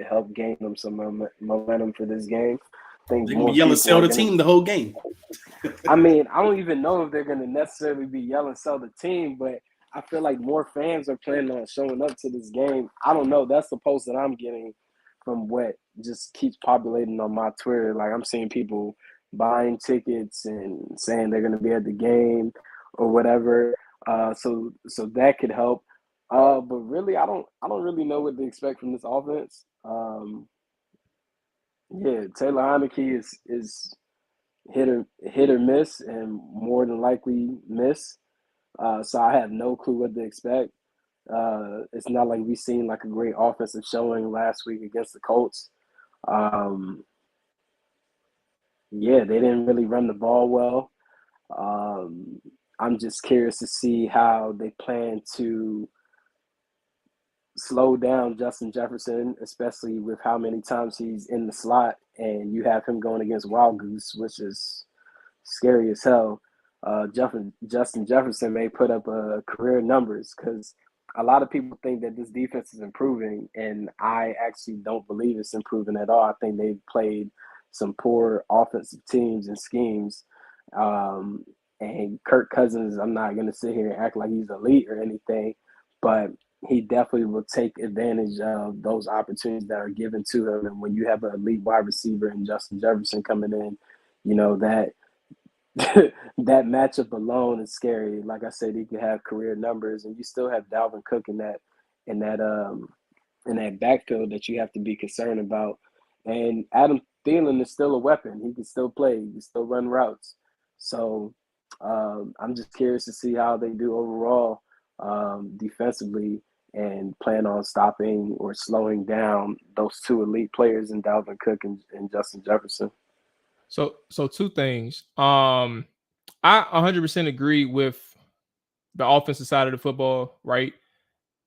Speaker 4: help gain them some momentum for this game. I think
Speaker 3: they're gonna be yelling "sell the team" the whole game.
Speaker 4: I mean, I don't even know if they're gonna necessarily be yelling "sell the team," but I feel like more fans are planning on showing up to this game. I don't know. That's the post that I'm getting from what just keeps populating on my Twitter. Like I'm seeing people buying tickets and saying they're going to be at the game or whatever. So that could help. But really, I don't really know what to expect from this offense. Yeah, Taylor Heineke is hit or miss, and more than likely miss. So I have no clue what to expect. It's not like we've seen like a great offensive showing last week against the Colts. Yeah, they didn't really run the ball well. I'm just curious to see how they plan to slow down Justin Jefferson, especially with how many times he's in the slot and you have him going against Wild Goose, which is scary as hell. Justin Jefferson may put up career numbers because a lot of people think that this defense is improving, and I actually don't believe it's improving at all. I think they've played some poor offensive teams and schemes. And Kirk Cousins, I'm not going to sit here and act like he's elite or anything, but he definitely will take advantage of those opportunities that are given to him. And when you have an elite wide receiver and Justin Jefferson coming in, you know, that that matchup alone is scary. Like I said, he could have career numbers, and you still have Dalvin Cook in that backfield that you have to be concerned about. And Adam Thielen is still a weapon. He can still play. He can still run routes. So I'm just curious to see how they do overall defensively, and plan on stopping or slowing down those two elite players in Dalvin Cook and Justin Jefferson.
Speaker 2: So two things. I 100% agree with the offensive side of the football, right?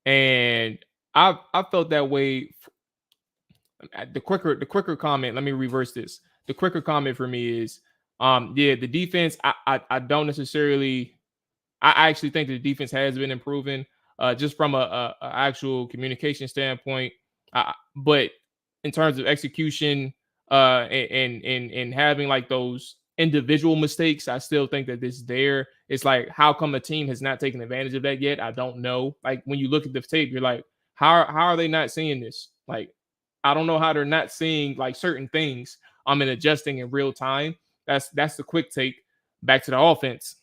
Speaker 2: And I felt that way. The quicker comment. Let me reverse this. The quicker comment for me is, the defense. I don't necessarily. I actually think the defense has been improving, just from a actual communication standpoint. But in terms of execution, and having like those individual mistakes, I still think that this there. It's like, how come a team has not taken advantage of that yet? I don't know. Like, when you look at the tape, you're like, how are they not seeing this? Like, I don't know how they're not seeing like certain things. And adjusting in real time. That's the quick take. Back to the offense.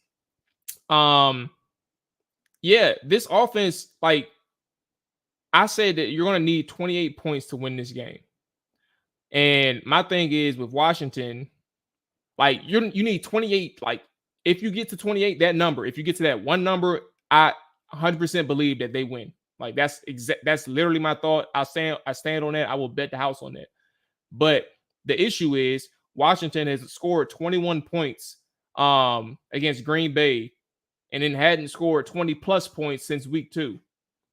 Speaker 2: Yeah, this offense, like I said, that you're going to need 28 points to win this game. And my thing is with Washington, like you need 28. Like, if you get to 28, that number, if you get to that one number, I 100% believe that they win. Like, that's literally my thought. I stand on that. I will bet the house on that. But the issue is Washington has scored 21 points against Green Bay, and then hadn't scored 20 plus points since week 2.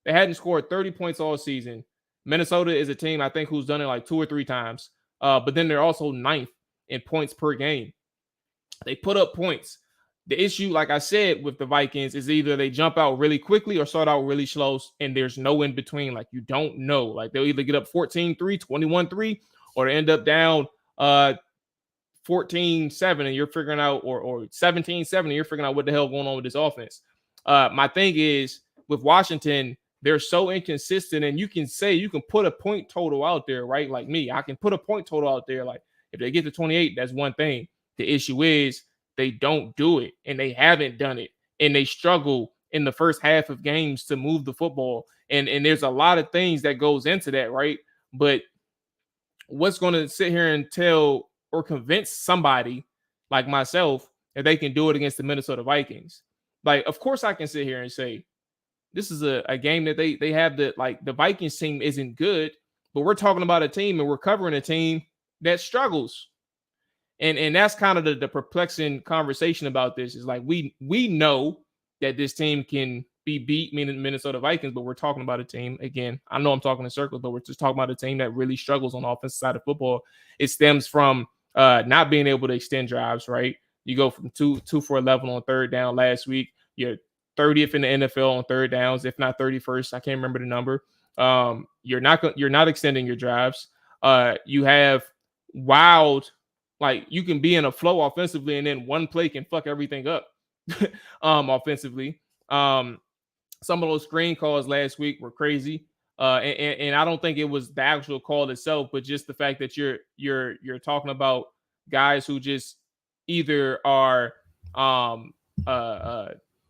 Speaker 2: They hadn't scored 30 points all season. Minnesota is a team, I think, who's done it like 2 or 3 times. But then they're also 9th in points per game. They put up points. The issue, like I said, with the Vikings is either they jump out really quickly or start out really slow, and there's no in between. Like, you don't know. Like, they'll either get up 14-3, 21-3, or they end up down 14-7, and you're figuring out, or 17-7, and you're figuring out what the hell going on with this offense. My thing is, with Washington, they're so inconsistent, and you can put a point total out there, right? Like me, I can put a point total out there. Like, if they get to 28, that's one thing. The issue is they don't do it, and they haven't done it, and they struggle in the first half of games to move the football. And there's a lot of things that goes into that, right? But what's going to sit here and tell or convince somebody like myself that they can do it against the Minnesota Vikings? Like, of course I can sit here and say, this is a game that they have that, like, the Vikings team isn't good, but we're talking about a team and we're covering a team that struggles. And that's kind of the perplexing conversation about this, is like, we know that this team can be beat, meaning Minnesota Vikings, but we're talking about a team, again, I know I'm talking in circles, but we're just talking about a team that really struggles on the offensive side of football. It stems from not being able to extend drives, right? You go from 2 for 11 on third down last week. You're 30th in the NFL on third downs, if not 31st. I can't remember the number. You're not extending your drives. You have wild, like, you can be in a flow offensively, and then one play can fuck everything up offensively. Some of those screen calls last week were crazy. And I don't think it was the actual call itself, but just the fact that you're talking about guys who just either are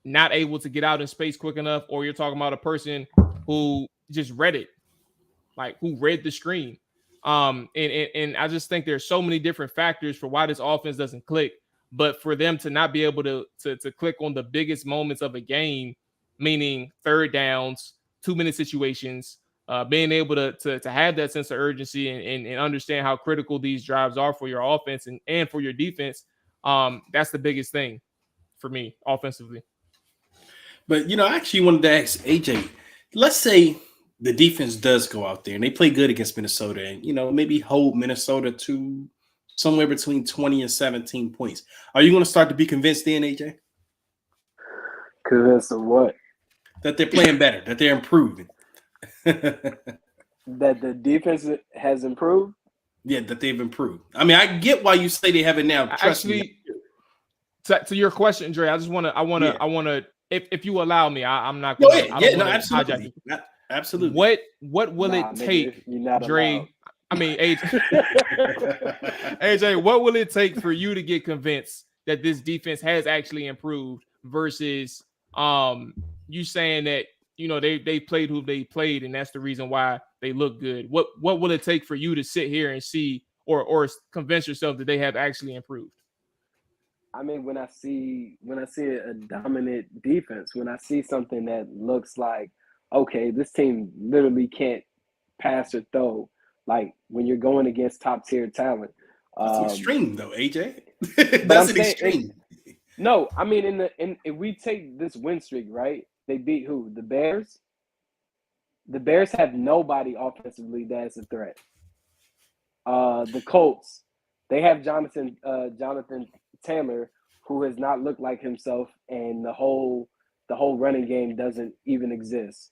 Speaker 2: not able to get out in space quick enough, or you're talking about a person who just read it, like who read the screen. And I just think there's so many different factors for why this offense doesn't click. But for them to not be able to click on the biggest moments of a game, meaning third downs, 2-minute situations, being able to have that sense of urgency and understand how critical these drives are for your offense and for your defense, that's the biggest thing for me offensively.
Speaker 3: But, I actually wanted to ask AJ, let's say the defense does go out there and they play good against Minnesota and, maybe hold Minnesota to somewhere between 20 and 17 points. Are you going to start to be convinced then, AJ?
Speaker 4: Convinced of what?
Speaker 3: That they're playing better, that they're improving.
Speaker 4: That the defense has improved?
Speaker 3: Yeah, that they've improved. I mean, I get why you say they have it now. Trust me.
Speaker 2: To your question, Dre, I want to, if you allow me, I'm not going to.
Speaker 3: Absolutely. Absolutely.
Speaker 2: What will it take, Dre?
Speaker 4: Allowed.
Speaker 2: I mean, AJ, what will it take for you to get convinced that this defense has actually improved versus you saying that they played who they played and that's the reason why they look good? What will it take for you to sit here and see or convince yourself that they have actually improved?
Speaker 4: I mean, when I see a dominant defense, when I see something that looks like, okay, this team literally can't pass or throw. Like when you're going against top tier talent.
Speaker 3: That's extreme though, AJ.
Speaker 4: That's an extreme. No, I mean if we take this win streak, right? They beat who? The Bears. The Bears have nobody offensively that's a threat. The Colts, they have Jonathan Taylor, who has not looked like himself, and the whole running game doesn't even exist.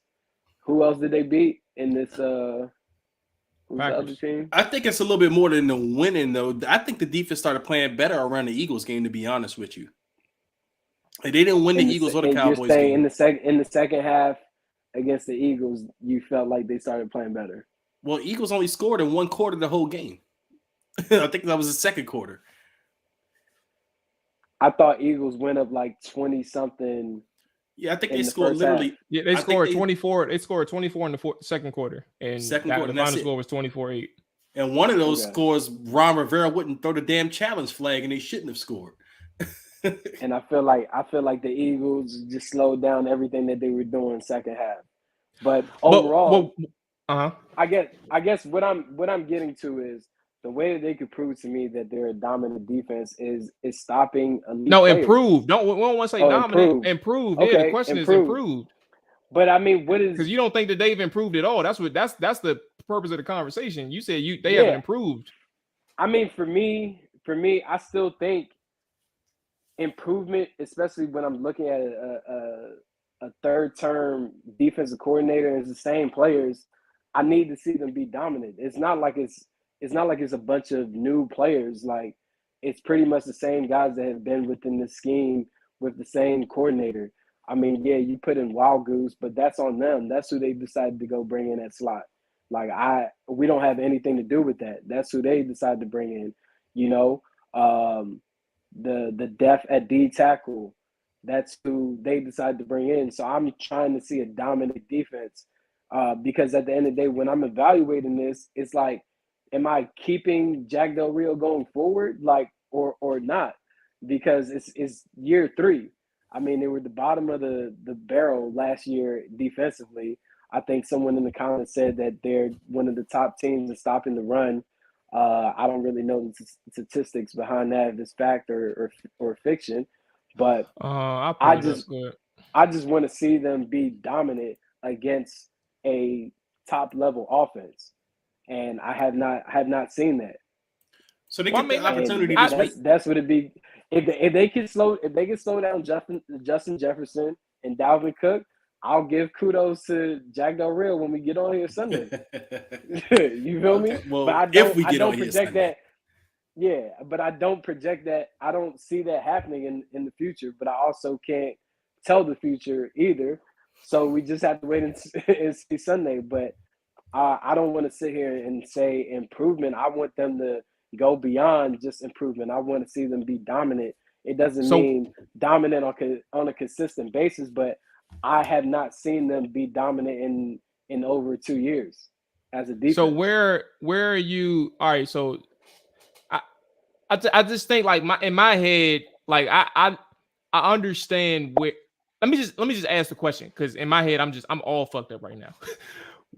Speaker 4: Who else did they beat in this? Who's the other team?
Speaker 3: I think it's a little bit more than the winning, though. I think the defense started playing better around the Eagles game, to be honest with you. Like, they didn't win the Eagles or the Cowboys game.
Speaker 4: In the second half against the Eagles, you felt like they started playing better.
Speaker 3: Well, Eagles only scored in one quarter the whole game. I think that was the second quarter.
Speaker 4: I thought Eagles went up like 20-something.
Speaker 3: Yeah, I think they scored literally.
Speaker 2: Half. Yeah, they scored 24. They scored 24 in the second quarter, and the final score was 24-8.
Speaker 3: And one of those scores, Ron Rivera wouldn't throw the damn challenge flag, and they shouldn't have scored.
Speaker 4: And I feel like the Eagles just slowed down everything that they were doing second half. But overall, I guess what I'm getting to is the way that they could prove to me that they're a dominant defense is stopping elite players.
Speaker 2: Improved. We don't want to say dominant. Improved. Okay, yeah, the question is improved.
Speaker 4: But I mean, what is?
Speaker 2: Because you don't think that they've improved at all. That's the purpose of the conversation. You said they haven't improved.
Speaker 4: I mean, for me, I still think improvement, especially when I'm looking at a third-term defensive coordinator and the same players. I need to see them be dominant. It's not like it's a bunch of new players. Like, it's pretty much the same guys that have been within the scheme with the same coordinator. I mean, yeah, you put in Wild Goose, but that's on them. That's who they decided to go bring in at slot. Like, we don't have anything to do with that. That's who they decided to bring in. The depth at D tackle, that's who they decided to bring in. So I'm trying to see a dominant defense because at the end of the day, when I'm evaluating this, it's like, am I keeping Jack Del Rio going forward, like, or not? Because it's year 3. I mean, they were the bottom of the barrel last year defensively. I think someone in the comments said that they're one of the top teams in stopping the run. I don't really know the statistics behind that, if it's fact or fiction, but I just want to see them be dominant against a top level offense, and I have not seen that.
Speaker 3: So they get the opportunity
Speaker 4: this week. That's what it be. If they can slow down Justin Jefferson and Dalvin Cook, I'll give kudos to Jack Del Rio when we get on here Sunday. You feel me?
Speaker 3: Well,
Speaker 4: but
Speaker 3: if we get on here Sunday.
Speaker 4: That. Yeah, but I don't project that. I don't see that happening in the future. But I also can't tell the future either. So we just have to wait and see Sunday. But I don't want to sit here and say improvement. I want them to go beyond just improvement. I want to see them be dominant It doesn't mean dominant on a consistent basis, but I have not seen them be dominant in over 2 years as a defense.
Speaker 2: So where are you? All right, so I just think like in my head, like I understand where. Let me just ask the question, because in my head I'm all fucked up right now.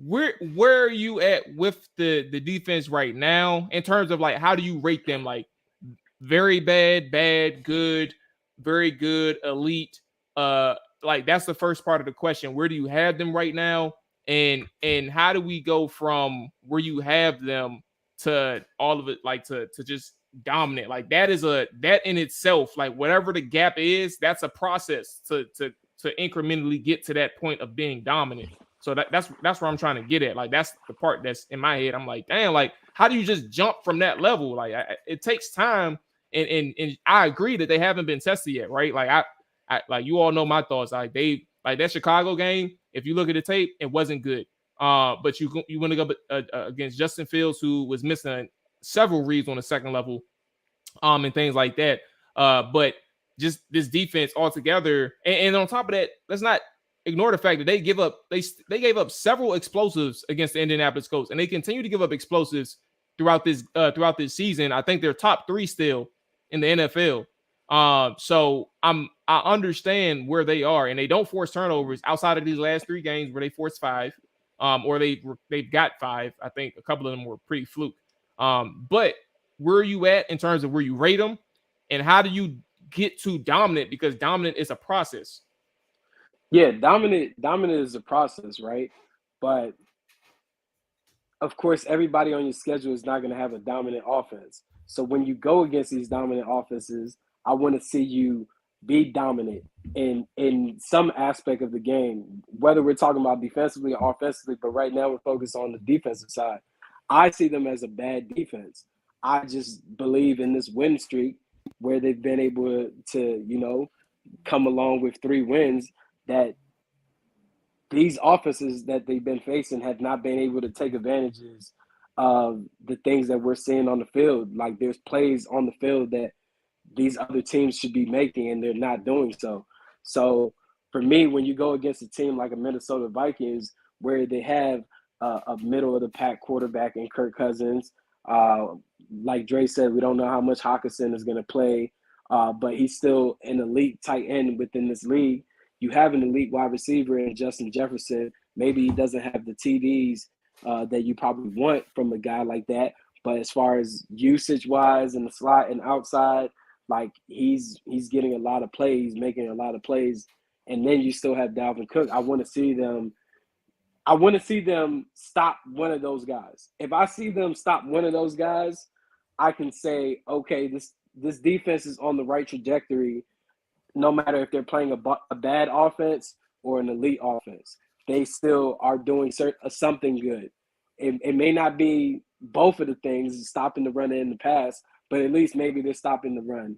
Speaker 2: Where are you at with the defense right now in terms of like how do you rate them? Like very bad, bad, good, very good, elite. Like that's the first part of the question. Where do you have them right now? And how do we go from where you have them to all of it, like to just dominant? Like that in itself, like whatever the gap is, that's a process to incrementally get to that point of being dominant. So that's where I'm trying to get at. Like that's the part that's in my head. I'm like, damn, like how do you just jump from that level? Like it takes time, and I agree that they haven't been tested yet, right? Like I like you all know my thoughts. Like that Chicago game, if you look at the tape, it wasn't good. But you want to go against Justin Fields, who was missing several reads on the second level, and things like that. But just this defense altogether, and on top of that, let's not ignore the fact that they gave up several explosives against the Indianapolis Colts, and they continue to give up explosives throughout this season. I think they're top 3 still in the NFL. So I understand where they are, and they don't force turnovers outside of these last 3 games where they forced 5, or they've got 5. I think a couple of them were pretty fluke. But where are you at in terms of where you rate them, and how do you get to dominant? Because dominant is a process.
Speaker 4: Yeah, dominant is a process, right? But of course, everybody on your schedule is not going to have a dominant offense. So when you go against these dominant offenses, I want to see you be dominant in some aspect of the game, whether we're talking about defensively or offensively. But right now we're focused on the defensive side. I see them as a bad defense. I just believe in this win streak where they've been able to, come along with 3 wins, that these offenses that they've been facing have not been able to take advantages of the things that we're seeing on the field. Like there's plays on the field that these other teams should be making, and they're not doing so. So for me, when you go against a team like a Minnesota Vikings, where they have a middle of the pack quarterback in Kirk Cousins, like Dre said, we don't know how much Hockenson is going to play, but he's still an elite tight end within this league. You have an elite wide receiver in Justin Jefferson. Maybe he doesn't have the TDs that you probably want from a guy like that, but as far as usage-wise in the slot and outside, like he's getting a lot of plays, making a lot of plays, and then you still have Dalvin Cook. I want to see them stop one of those guys. If I see them stop one of those guys, I can say, okay, this defense is on the right trajectory. No matter if they're playing a bad offense or an elite offense, they still are doing something good. It may not be both of the things, stopping the run and the pass, but at least maybe they're stopping the run,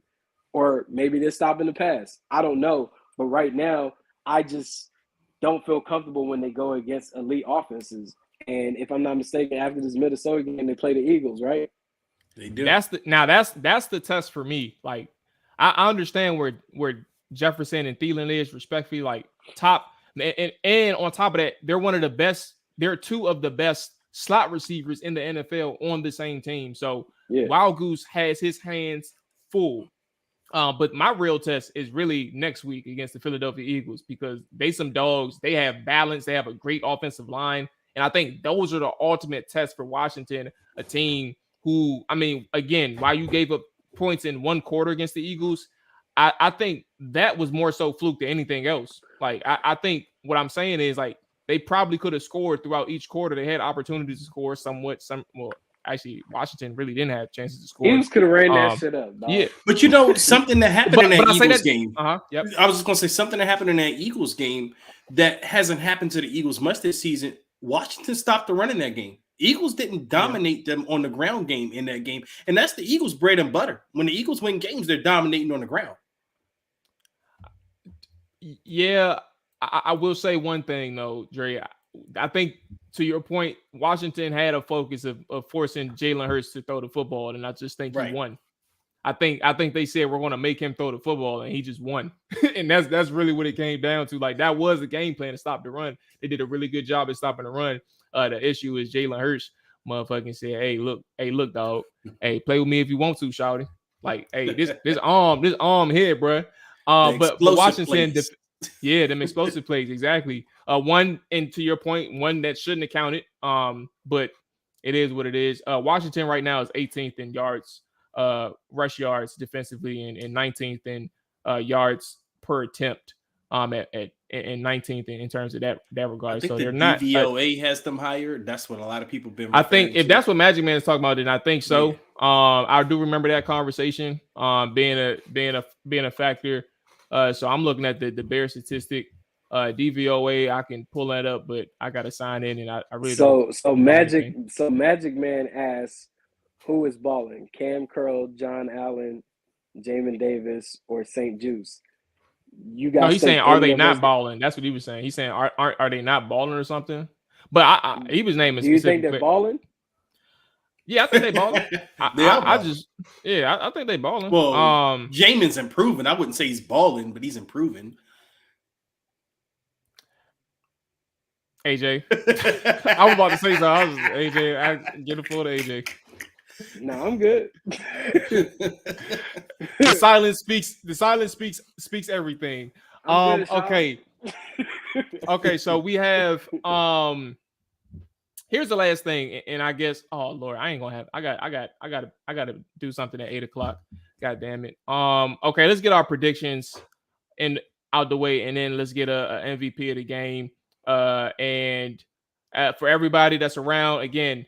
Speaker 4: or maybe they're stopping the pass. I don't know. But right now, I just don't feel comfortable when they go against elite offenses. And if I'm not mistaken, after this Minnesota game, they play the Eagles, right?
Speaker 3: They do.
Speaker 2: That's the test for me. Like I understand where Jefferson and Thielen is respectfully, like top, and on top of that, they're one of the best. They're 2 of the best slot receivers in the NFL on the same team. So yeah. Wild Goose has his hands full. But my real test is really next week against the Philadelphia Eagles, because they some dogs. They have balance. They have a great offensive line. And I think those are the ultimate tests for Washington, a team who, I mean, again, while you gave up points in 1 quarter against the Eagles, I think that was more so fluke than anything else. Like, I think what I'm saying is, like, they probably could have scored throughout each quarter. They had opportunities to score actually, Washington really didn't have chances to score.
Speaker 4: Eagles could have ran that shit up, dog.
Speaker 2: Yeah.
Speaker 3: But something that happened in that Eagles game.
Speaker 2: Yep.
Speaker 3: I was just going to say something that happened in that Eagles game that hasn't happened to the Eagles much this season. Washington stopped the run in that game. Eagles didn't dominate them on the ground game in that game. And that's the Eagles' bread and butter. When the Eagles win games, they're dominating on the ground.
Speaker 2: Yeah, I will say one thing, though, Dre. I think, to your point, Washington had a focus of forcing Jalen Hurts to throw the football, and I just think he won. I think they said we're going to make him throw the football, and he just won. And that's really what it came down to. Like, that was the game plan to stop the run. They did a really good job at stopping the run. The issue is Jalen Hurts motherfucking said, hey, look, dog. Hey, play with me if you want to, shawty. Like, hey, this arm here, bro. But Washington, them explosive plays, exactly. One, and to your point, one that shouldn't have counted. But it is what it is. Washington right now is 18th in yards, rush yards defensively, and 19th in yards per attempt. At 19th in terms of that regard.
Speaker 3: I think
Speaker 2: so
Speaker 3: the
Speaker 2: they're not.
Speaker 3: DVOA has them higher. That's what a lot of people been.
Speaker 2: I think if that's what Magic Man is talking about, then I think so.
Speaker 3: Yeah.
Speaker 2: I do remember that conversation. Being a factor. So I'm looking at the Bear statistic. DVOA, I can pull that up, but I got to sign in, and I really don't.
Speaker 4: So Magic Man asks, who is balling? Cam Curl, John Allen, Jamin Davis, or St. Juice? You guys?
Speaker 2: No, he's saying, are they not balling? That's what he was saying. He's saying, are they not balling or something? But he was naming.
Speaker 4: Do you think they're balling?
Speaker 2: Yeah, I think they balling. I think they balling.
Speaker 3: Well, Jamin's improving. I wouldn't say he's balling, but he's improving.
Speaker 2: AJ, I was about to say something. AJ, I get a full to AJ.
Speaker 4: No, I'm good.
Speaker 2: The silence speaks everything. Okay. Okay, so we have here's the last thing, and I guess, oh Lord, I ain't gonna have I gotta do something at 8:00. God damn it. Okay, let's get our predictions out the way, and then let's get a MVP of the game. And for everybody that's around, again,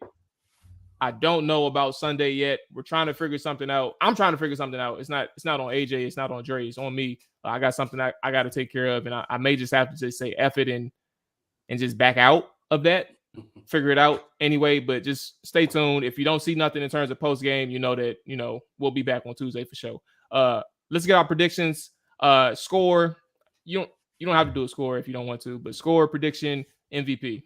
Speaker 2: I don't know about Sunday yet. We're trying to figure something out. I'm trying to figure something out. It's not on AJ. It's not on Dre. It's on me. I got something I got to take care of, and I may just have to just say F it and just back out of that. Figure it out anyway. But just stay tuned. If you don't see nothing in terms of post game, you know that we'll be back on Tuesday for sure. Let's get our predictions. Score. You don't have to do a score if you don't want to, but score, prediction, MVP.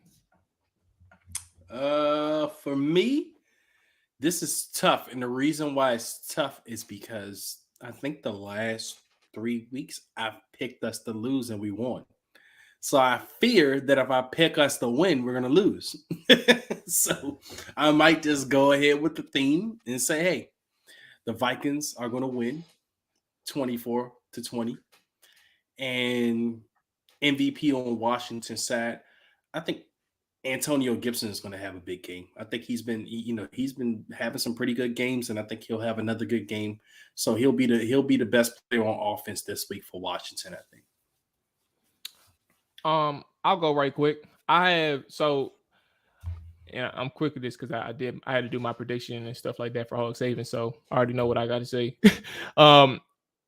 Speaker 3: For me, this is tough, and the reason why it's tough is because I think the last 3 weeks I've picked us to lose and we won. So I fear that if I pick us to win, we're gonna lose. So I might just go ahead with the theme and say, hey, the Vikings are gonna win 24-20. And MVP on Washington side, I think Antonio Gibson is going to have a big game. I think he's been having some pretty good games, and I think he'll have another good game. So he'll be the best player on offense this week for Washington, I think.
Speaker 2: I'll go right quick. I'm quick with this because I had to do my prediction and stuff like that for Hog Saving, so I already know what I got to say.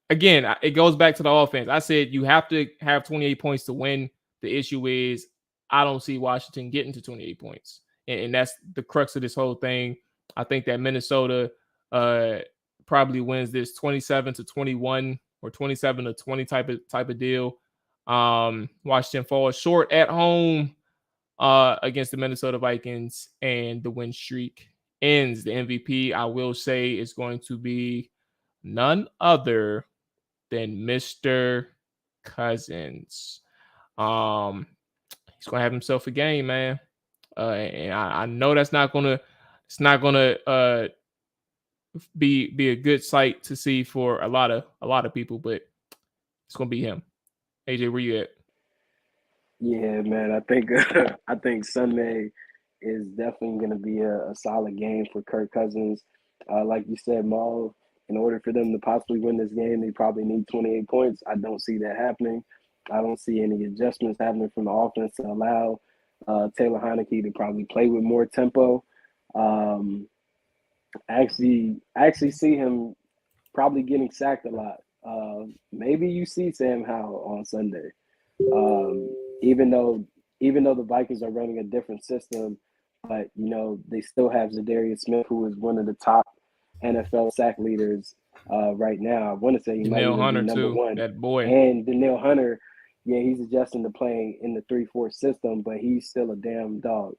Speaker 2: Again, it goes back to the offense. I said you have to have 28 points to win. The issue is I don't see Washington getting to 28 points. And that's the crux of this whole thing. I think that Minnesota probably wins this 27-21 or 27-20 type of deal. Washington falls short at home against the Minnesota Vikings, and the win streak ends. The MVP, I will say, is going to be none other than Mr. Cousins. He's gonna have himself a game, man. And I know it's not gonna be a good sight to see for a lot of people, but it's gonna be him. AJ, where you at?
Speaker 4: Yeah, man. I think Sunday is definitely going to be a solid game for Kirk Cousins. Like you said, Mual, in order for them to possibly win this game, they probably need 28 points. I don't see that happening. I don't see any adjustments happening from the offense to allow Taylor Heineke to probably play with more tempo. I actually see him probably getting sacked a lot. Maybe you see Sam Howell on Sunday. Even though the Vikings are running a different system, but they still have Zadarius Smith, who is one of the top NFL sack leaders right now. I want to say he might even be number one.
Speaker 2: That boy.
Speaker 4: And Danielle Hunter, yeah, he's adjusting to playing in the 3-4 system, but he's still a damn dog.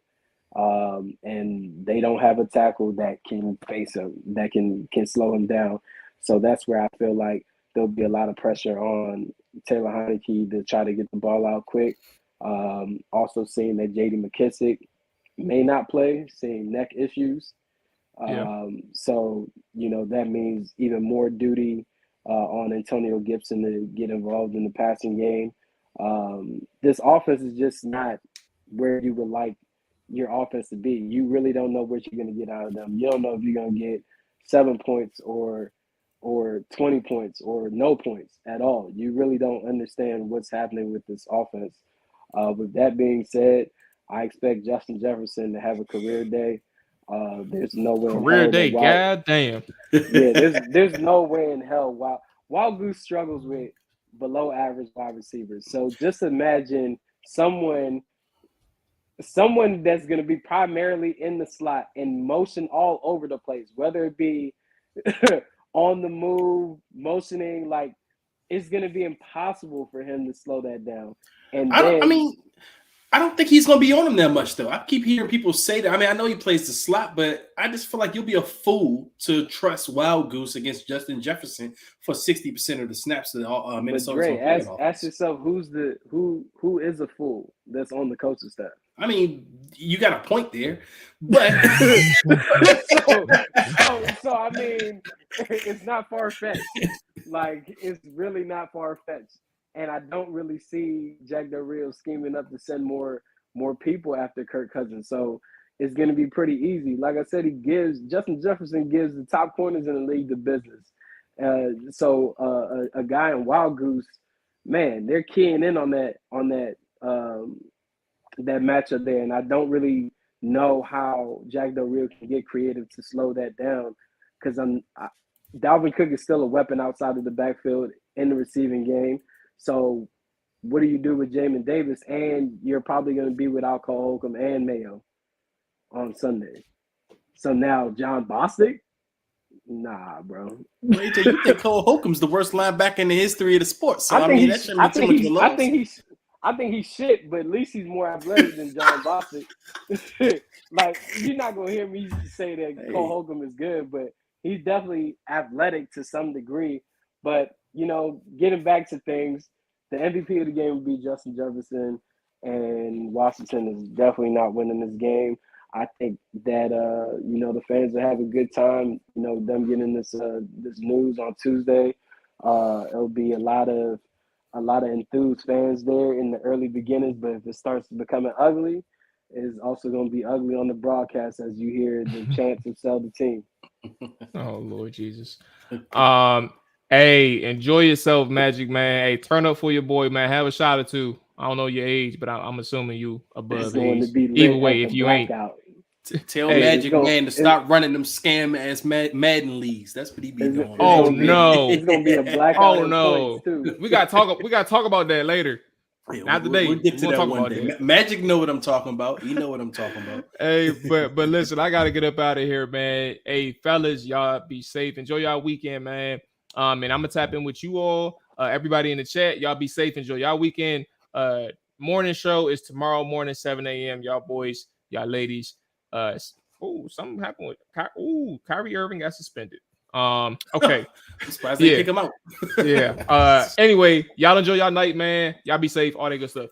Speaker 4: And they don't have a tackle that can face him, that can slow him down. So that's where I feel like there'll be a lot of pressure on Taylor Heineke to try to get the ball out quick. Also seeing that J.D. McKissick may not play, seeing neck issues. So, that means even more duty on Antonio Gibson to get involved in the passing game. This offense is just not where you would like your offense to be. You really don't know what you're going to get out of them. You don't know if you're going to get 7 points or 20 points or no points at all. You really don't understand what's happening with this offense. With that being said, I expect Justin Jefferson to have a career day. There's no way
Speaker 2: career day. God damn.
Speaker 4: Yeah, there's no way in hell. Wild Goose struggles with below average wide receivers. So just imagine someone that's going to be primarily in the slot and motion all over the place, whether it be on the move, motioning, like it's going to be impossible for him to slow that down. And
Speaker 3: I don't think he's going to be on him that much, though. I keep hearing people say that. I mean, I know he plays the slot, but I just feel like you'll be a fool to trust Wild Goose against Justin Jefferson for 60% of the snaps of the Minnesota.
Speaker 4: Ask yourself who is a fool that's on the coaching staff.
Speaker 3: I mean, you got a point there, but
Speaker 4: so I mean, it's not far fetched. Like it's really not far fetched. And I don't really see Jack Del Rio scheming up to send more people after Kirk Cousins. So it's going to be pretty easy. Like I said, Justin Jefferson gives the top corners in the league the business. So a guy in Wild Goose, man, they're keying in on that matchup there. And I don't really know how Jack Del Rio can get creative to slow that down because Dalvin Cook is still a weapon outside of the backfield in the receiving game. So what do you do with Jamin Davis? And you're probably going to be without Cole Holcomb and Mayo on Sunday. So now John Bostic? Nah, bro.
Speaker 3: You think Cole Holcomb's the worst linebacker in the history of the sport. So I think
Speaker 4: he's shit, but at least he's more athletic than John Bostic. Like, you're not going to hear me say that Cole Holcomb is good, but he's definitely athletic to some degree. But getting back to things, the MVP of the game would be Justin Jefferson, and Washington is definitely not winning this game. I think that the fans will have a good time. Them getting this news on Tuesday. It'll be a lot of enthused fans there in the early beginnings, but if it starts becoming ugly, it's also going to be ugly on the broadcast as you hear the chants of sell the team.
Speaker 2: Oh Lord Jesus. Hey, enjoy yourself, Magic Man. Hey, turn up for your boy, man. Have a shot or two. I don't know your age, but I'm assuming you above age. Either way, if you blackout.
Speaker 3: Tell Magic Man to stop running them scam ass Madden leagues. That's what he be doing.
Speaker 2: Oh no,
Speaker 4: it's gonna be a blackout.
Speaker 2: Oh no, we got to talk about that later.
Speaker 3: Yeah,
Speaker 2: not today.
Speaker 3: We'll get to that one day. Magic know what I'm talking about. You know what I'm talking about.
Speaker 2: Hey, but listen, I gotta get up out of here, man. Hey, fellas, y'all be safe. Enjoy y'all weekend, man. And I'm gonna tap in with you all. Everybody in the chat, y'all be safe. Enjoy y'all weekend. Morning show is tomorrow morning, 7 a.m. Y'all boys, y'all ladies. Something happened with Kyrie Irving got suspended. Okay.
Speaker 3: I'm surprised they kick him out.
Speaker 2: Yeah. Anyway, y'all enjoy y'all night, man. Y'all be safe. All that good stuff.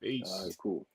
Speaker 2: Peace.
Speaker 4: Cool.